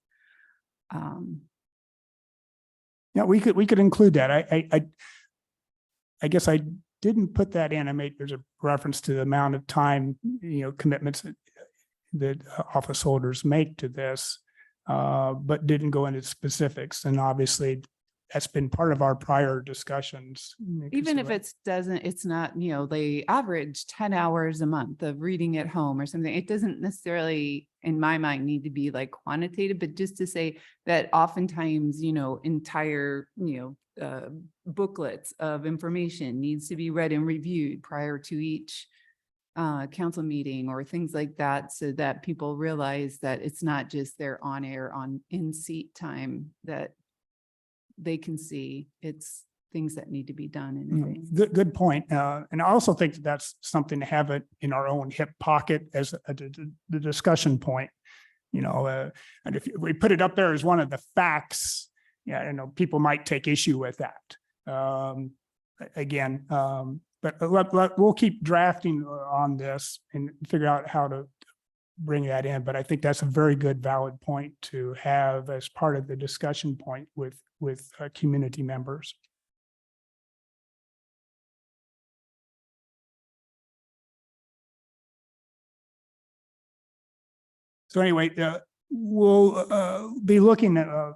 Speaker 2: Yeah, we could include that. I guess I didn't put that in. There's a reference to the amount of time, commitments that office holders make to this, but didn't go into specifics. And obviously, that's been part of our prior discussions.
Speaker 4: Even if it's not, they average 10 hours a month of reading at home or something. It doesn't necessarily, in my mind, need to be like quantitative, but just to say that oftentimes, entire, booklets of information needs to be read and reviewed prior to each council meeting or things like that, so that people realize that it's not just their on air in seat time that they can see. It's things that need to be done in advance.
Speaker 2: Good point. And I also think that that's something to have it in our own hip pocket as the discussion point. And if we put it up there as one of the facts, people might take issue with that. Again, but we'll keep drafting on this and figure out how to bring that in. But I think that's a very good, valid point to have as part of the discussion point with community members. So anyway, we'll be looking at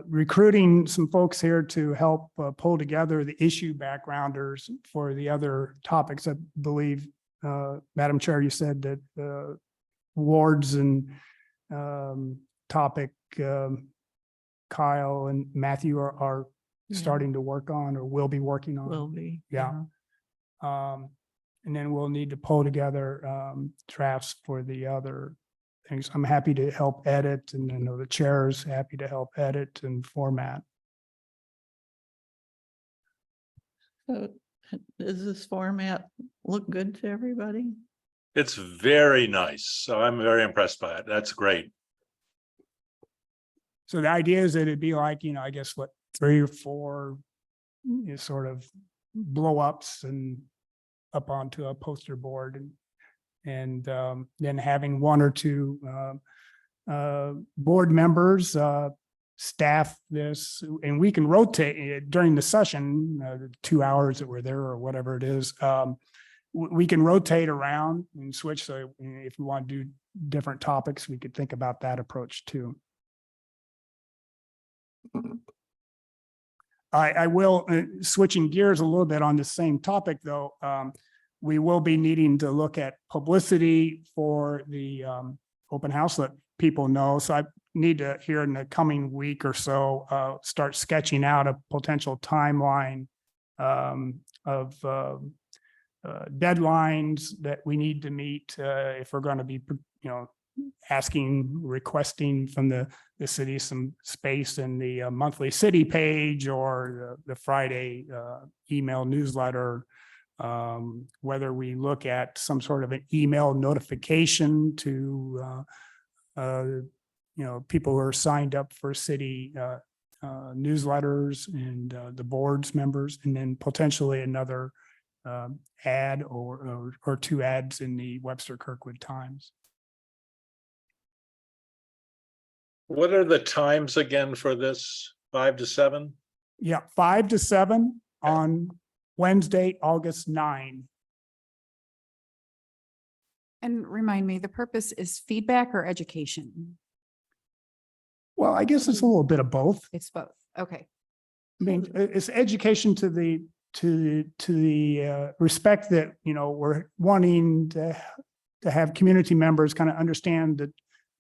Speaker 2: recruiting some folks here to help pull together the issue backgrounders for the other topics. I believe, Madam Chair, you said that wards and topic Kyle and Matthew are
Speaker 1: Yeah.
Speaker 2: starting to work on or will be working on.
Speaker 1: Will be.
Speaker 2: Yeah. And then we'll need to pull together drafts for the other things. I'm happy to help edit, and I know the chair is happy to help edit and format.
Speaker 1: So does this format look good to everybody?
Speaker 8: It's very nice. So I'm very impressed by it. That's great.
Speaker 2: So the idea is that it'd be like, I guess what, 3 or 4 sort of blow ups and up onto a poster board, and then having 1 or 2 board members staff this, and we can rotate it during the session, the 2 hours that we're there or whatever it is. We can rotate around and switch. So if we want to do different topics, we could think about that approach too. I will, switching gears a little bit on the same topic though, we will be needing to look at publicity for the open house, let people know. So I need to, here in the coming week or so, start sketching out a potential timeline of deadlines that we need to meet if we're going to be, requesting from the city some space in the monthly city page or the Friday email newsletter. Whether we look at some sort of an email notification to people who are signed up for city newsletters and the board's members, and then potentially another ad or 2 ads in the Webster Kirkwood Times.
Speaker 8: What are the times again for this? 5 to 7?
Speaker 2: Yeah, 5 to 7 on Wednesday, August 9.
Speaker 9: And remind me, the purpose is feedback or education?
Speaker 2: Well, I guess it's a little bit of both.
Speaker 9: It's both. Okay.
Speaker 2: I mean, it's education to the respect that, we're wanting to have community members kind of understand that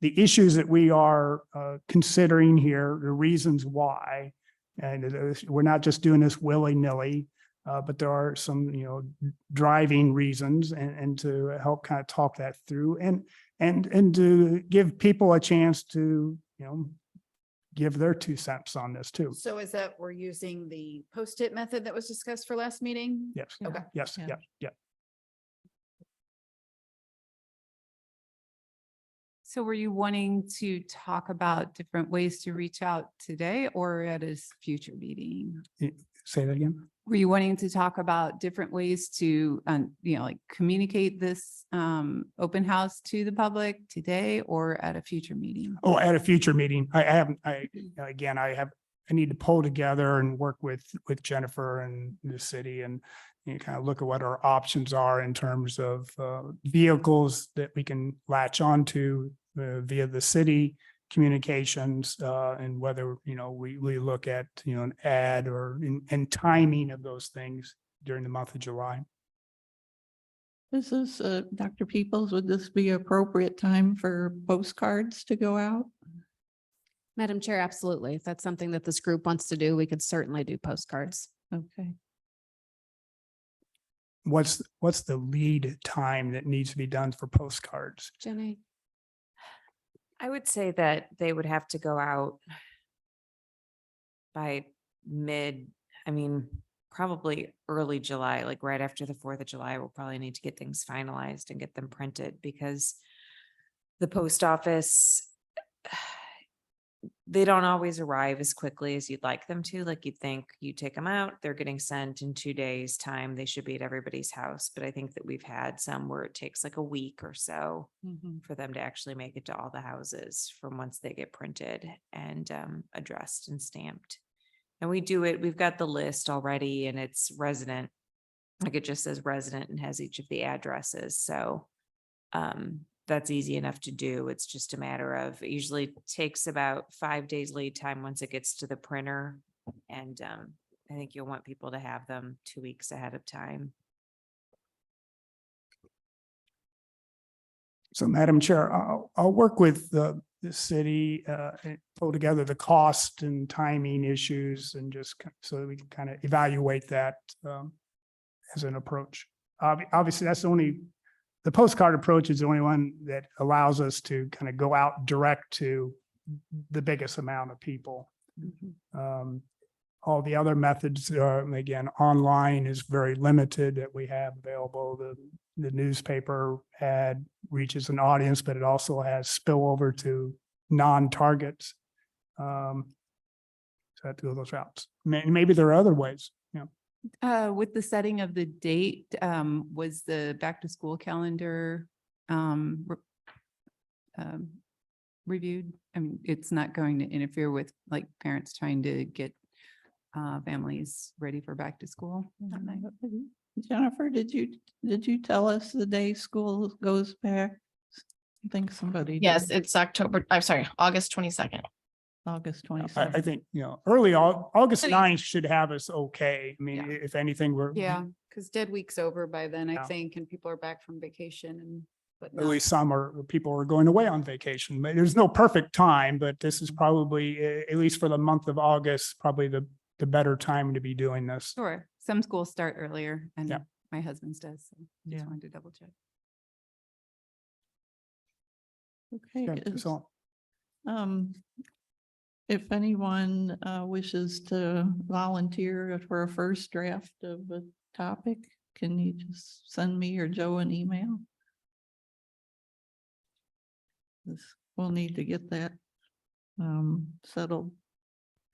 Speaker 2: the issues that we are considering here, the reasons why, and we're not just doing this willy-nilly, but there are some, driving reasons, and to help kind of talk that through, and to give people a chance to, give their 2 cents on this too.
Speaker 9: So is that we're using the post-it method that was discussed for last meeting?
Speaker 2: Yes.
Speaker 9: Okay.
Speaker 2: Yes.
Speaker 1: Yeah.
Speaker 2: Yeah. Yeah.
Speaker 4: So were you wanting to talk about different ways to reach out today or at a future meeting?
Speaker 2: Say that again.
Speaker 4: Were you wanting to talk about different ways to, communicate this open house to the public today or at a future meeting?
Speaker 2: Oh, at a future meeting. I need to pull together and work with Jennifer and the city and kind of look at what our options are in terms of vehicles that we can latch onto via the city communications, and whether, we look at, an ad or and timing of those things during the month of July.
Speaker 1: This is, Dr. Peoples, would this be appropriate time for postcards to go out?
Speaker 6: Madam Chair, absolutely. If that's something that this group wants to do, we could certainly do postcards.
Speaker 1: Okay.
Speaker 2: What's the lead time that needs to be done for postcards?
Speaker 6: Jenny?
Speaker 3: I would say that they would have to go out by probably early July, like right after the 4th of July. We'll probably need to get things finalized and get them printed because the post office, they don't always arrive as quickly as you'd like them to. Like you'd think you take them out, they're getting sent in 2 days' time. They should be at everybody's house. But I think that we've had some where it takes like a week or so for them to actually make it to all the houses from once they get printed and addressed and stamped. And we do it, we've got the list already and it's resident. Like it just says resident and has each of the addresses. So that's easy enough to do. It's just a matter of, it usually takes about 5 days lead time once it gets to the printer. And I think you'll want people to have them 2 weeks ahead of time.
Speaker 2: So Madam Chair, I'll work with the city, and pull together the cost and timing issues and just so that we can kind of evaluate that as an approach. Obviously, that's the postcard approach is the only one that allows us to kind of go out direct to the biggest amount of people. All the other methods, again, online is very limited that we have available. The newspaper ad reaches an audience, but it also has spillover to non-targets. So I have to go those routes. Maybe there are other ways,
Speaker 4: With the setting of the date, was the back to school calendar reviewed? I mean, it's not going to interfere with like parents trying to get families ready for back to school. that night?
Speaker 1: Jennifer, did you tell us the day school goes back? I think somebody. did.
Speaker 11: Yes, it's August 22nd.
Speaker 1: August
Speaker 2: I
Speaker 1: 27th.
Speaker 2: think, early August
Speaker 11: Pretty-
Speaker 2: 9th should have us okay. I mean,
Speaker 4: Yeah.
Speaker 2: if anything, we're
Speaker 4: Yeah, because dead week's over by then, I
Speaker 2: Yeah.
Speaker 4: think, and people are back from vacation and
Speaker 2: at
Speaker 4: whatnot.
Speaker 2: least people are going away on vacation. But there's no perfect time, but this is probably, at least for the month of August, probably the better time to be doing this.
Speaker 4: Sure, some schools start earlier and
Speaker 2: Yeah.
Speaker 4: my husband's does, so
Speaker 1: Yeah.
Speaker 4: just wanted to double check.
Speaker 1: Okay.
Speaker 2: Okay,
Speaker 1: is-
Speaker 2: so
Speaker 1: If anyone wishes to volunteer for a first draft of a topic, can you just send me or Joe an email? We'll need to get that settled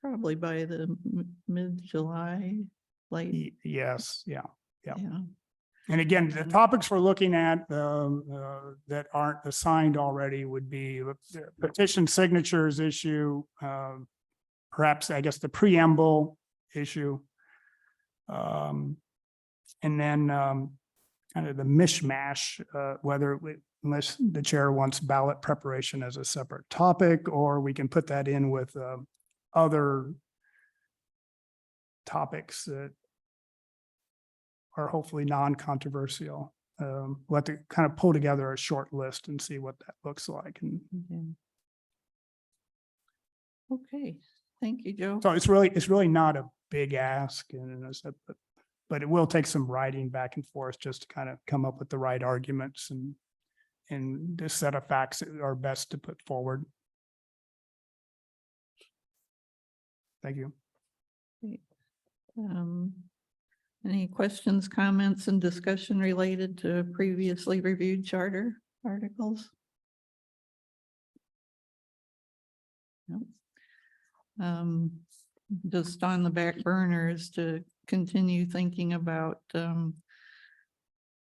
Speaker 1: probably by the mid-July, late.
Speaker 2: yes, yeah.
Speaker 1: Yeah.
Speaker 2: And again, the topics we're looking at that aren't assigned already would be the petition signatures issue, perhaps, I guess, the preamble issue. And then kind of the mishmash, unless the chair wants ballot preparation as a separate topic, or we can put that in with other topics that are hopefully non-controversial. We'll have to kind of pull together a short list and see what that looks like. And
Speaker 1: Yeah. Okay, thank you, Joe.
Speaker 2: so it's really not a big ask, and but it will take some writing back and forth just to kind of come up with the right arguments and this set of facts that are best to put forward. Thank you.
Speaker 1: Any questions, comments, and discussion related to previously reviewed charter articles? No. Just on the back burners to continue thinking about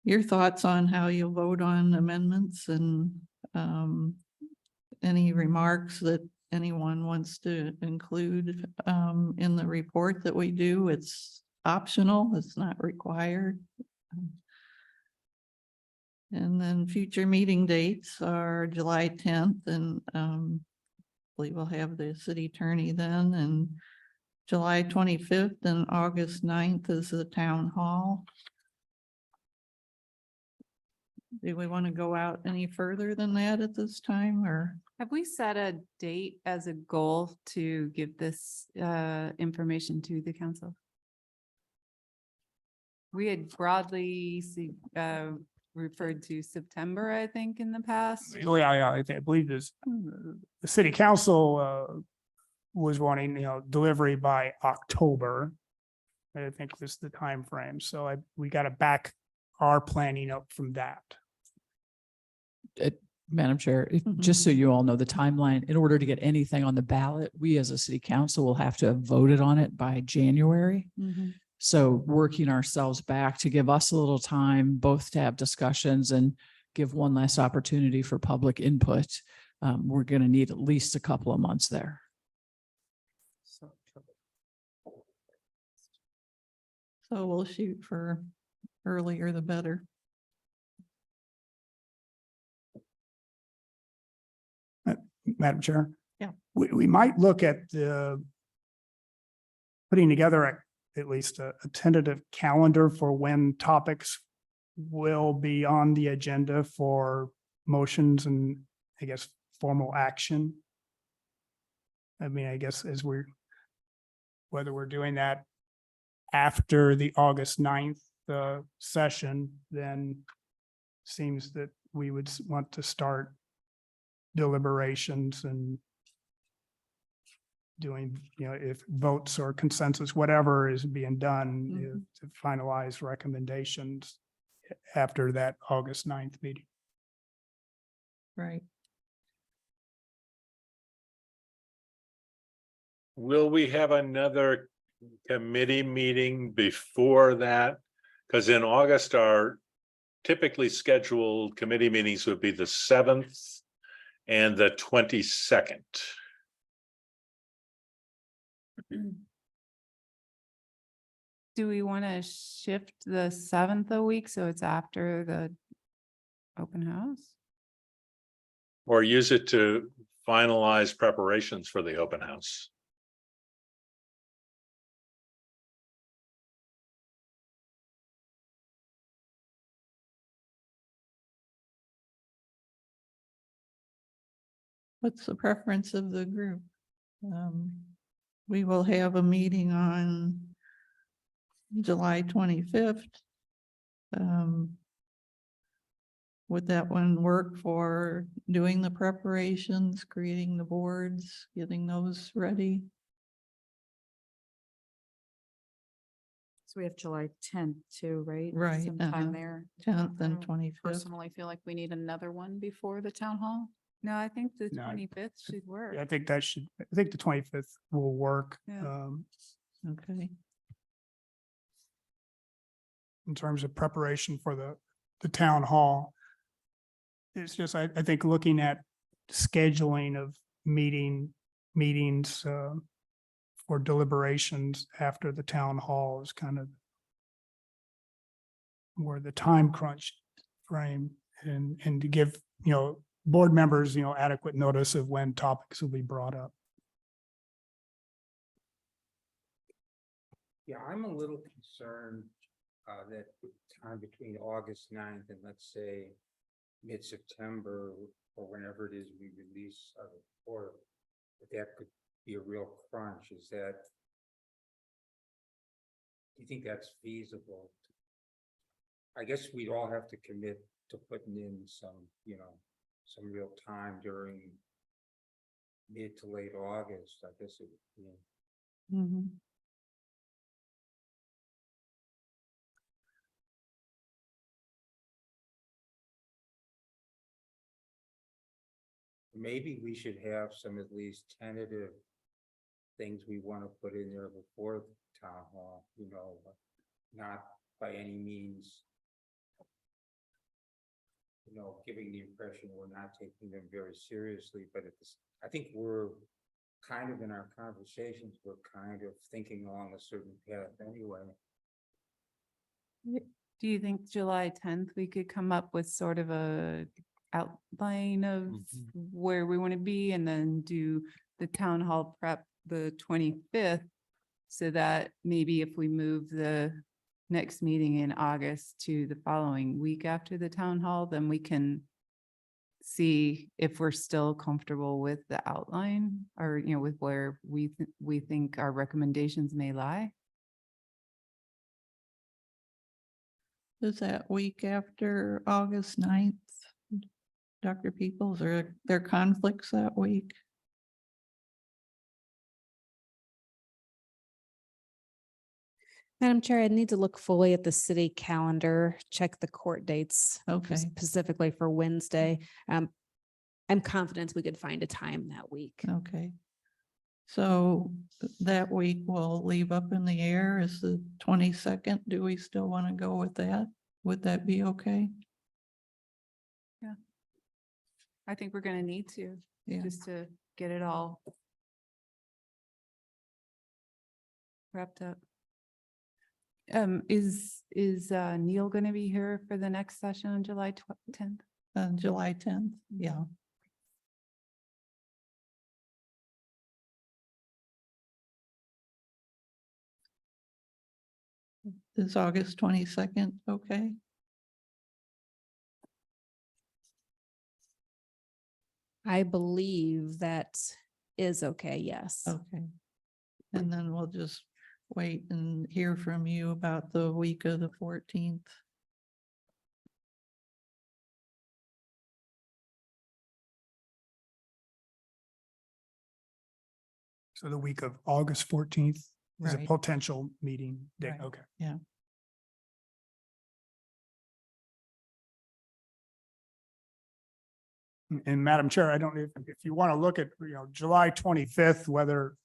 Speaker 1: your thoughts on how you'll vote on amendments and any remarks that anyone wants to include in the report that we do. It's optional, it's not required. And then future meeting dates are July 10th and believe we'll have the city attorney then, and July 25th and August 9th is the town hall. Do we want to go out any further than that at this time, or?
Speaker 4: Have we set a date as a goal to give this information to the council? We had broadly referred to September, I think, in the past.
Speaker 2: Yeah, I believe this, the city council was wanting, delivery by October. I think was the time frame. So we got to back our planning up from that.
Speaker 10: Madam Chair, just so you all know the timeline, in order to get anything on the ballot, we as a city council will have to have voted on it by January. So working ourselves back to give us a little time, both to have discussions and give one last opportunity for public input. We're going to need at least a couple of months there.
Speaker 1: So we'll shoot for earlier the better.
Speaker 2: Madam Chair?
Speaker 1: Yeah.
Speaker 2: We might look at putting together at least a tentative calendar for when topics will be on the agenda for motions and I guess formal action. I mean, I guess whether we're doing that after the August 9th session, then seems that we would want to start deliberations and doing, if votes or consensus, whatever is being done to finalize recommendations after that August 9th meeting.
Speaker 1: Right.
Speaker 8: Will we have another committee meeting before that? Because in August, our typically scheduled committee meetings would be the 7th and the 22nd.
Speaker 4: Do we want to shift the 7th a week so it's after the open house?
Speaker 8: Or use it to finalize preparations for the open house?
Speaker 1: What's the preference of the group? We will have a meeting on July 25th. Would that one work for doing the preparations, creating the boards, getting those ready?
Speaker 9: So we have July 10th too, right?
Speaker 1: Right,
Speaker 9: Sometime there.
Speaker 1: 10th
Speaker 9: I
Speaker 1: and
Speaker 9: don't
Speaker 1: 25th.
Speaker 9: Personally feel like we need another one before the town hall.
Speaker 4: No, I think the
Speaker 2: No,
Speaker 4: 25th should work.
Speaker 2: I think the 25th will work.
Speaker 4: Yeah.
Speaker 1: Okay.
Speaker 2: In terms of preparation for the town hall. It's just, I think looking at scheduling of meetings for deliberations after the town hall is kind of where the time crunch frame and to give, board members, adequate notice of when topics will be brought up.
Speaker 7: Yeah, I'm a little concerned that time between August 9th and let's say mid-September or whenever it is we release a report, that could be a real crunch. Do you think that's feasible? I guess we'd all have to commit to putting in some real time during mid to late August, I guess it would be.
Speaker 1: Mhm.
Speaker 7: Maybe we should have some at least tentative things we want to put in there before the town hall, not by any means, giving the impression we're not taking them very seriously, but I think we're kind of in our conversations, we're kind of thinking along a certain path anyway.
Speaker 4: Do you think July 10th, we could come up with sort of a outline of where we want to be and then do the town hall prep the 25th. So that maybe if we move the next meeting in August to the following week after the town hall, then we can see if we're still comfortable with the outline or, you know, with where we think our recommendations may lie.
Speaker 1: Is that week after August 9th? Dr. Peoples, or there conflicts that week?
Speaker 6: Madam Chair, I need to look fully at the city calendar, check the court dates
Speaker 1: Okay,
Speaker 6: specifically for Wednesday. I'm confident we could find a time that week.
Speaker 1: okay. So that week we'll leave up in the air is the 22nd. Do we still want to go with that? Would that be okay?
Speaker 4: I think we're gonna need to,
Speaker 1: Yeah.
Speaker 4: just to get it all wrapped up. Is Neil gonna be here for the next session on July 10th?
Speaker 1: July 10th, yeah. Is August 22nd okay?
Speaker 6: I believe that is okay, yes.
Speaker 1: Okay. And then we'll just wait and hear from you about the week of the 14th.
Speaker 2: So the week of August 14th is a
Speaker 1: Right.
Speaker 2: potential meeting day.
Speaker 1: Right.
Speaker 2: Okay.
Speaker 1: Yeah.
Speaker 2: And Madam Chair, I don't know if you want to look at, July 25th, whether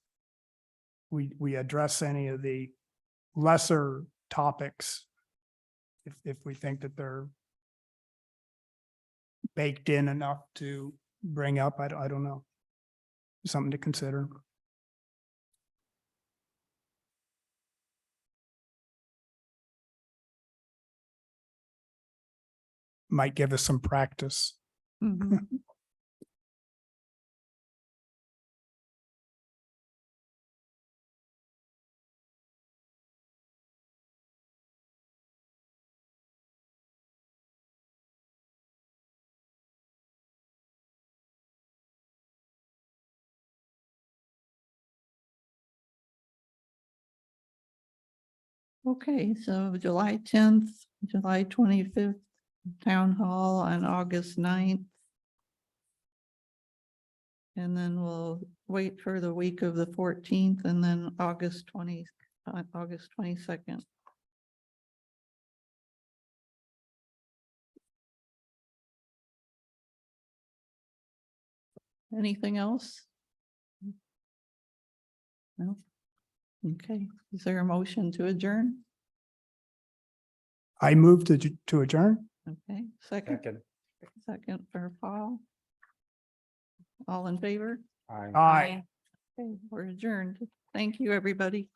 Speaker 2: we address any of the lesser topics. If we think that they're baked in enough to bring up, I don't know. Something to consider. Might give us some practice.
Speaker 1: Mhm. Okay, so July 10th, July 25th, Town Hall on August 9th. And then we'll wait for the week of the 14th and then August 22nd. Anything else? No? Okay, is there a motion to adjourn?
Speaker 2: I move to adjourn.
Speaker 1: Okay, second for Paul. All in favor?
Speaker 7: Aye.
Speaker 2: Aye.
Speaker 1: Okay, we're adjourned. Thank you, everybody.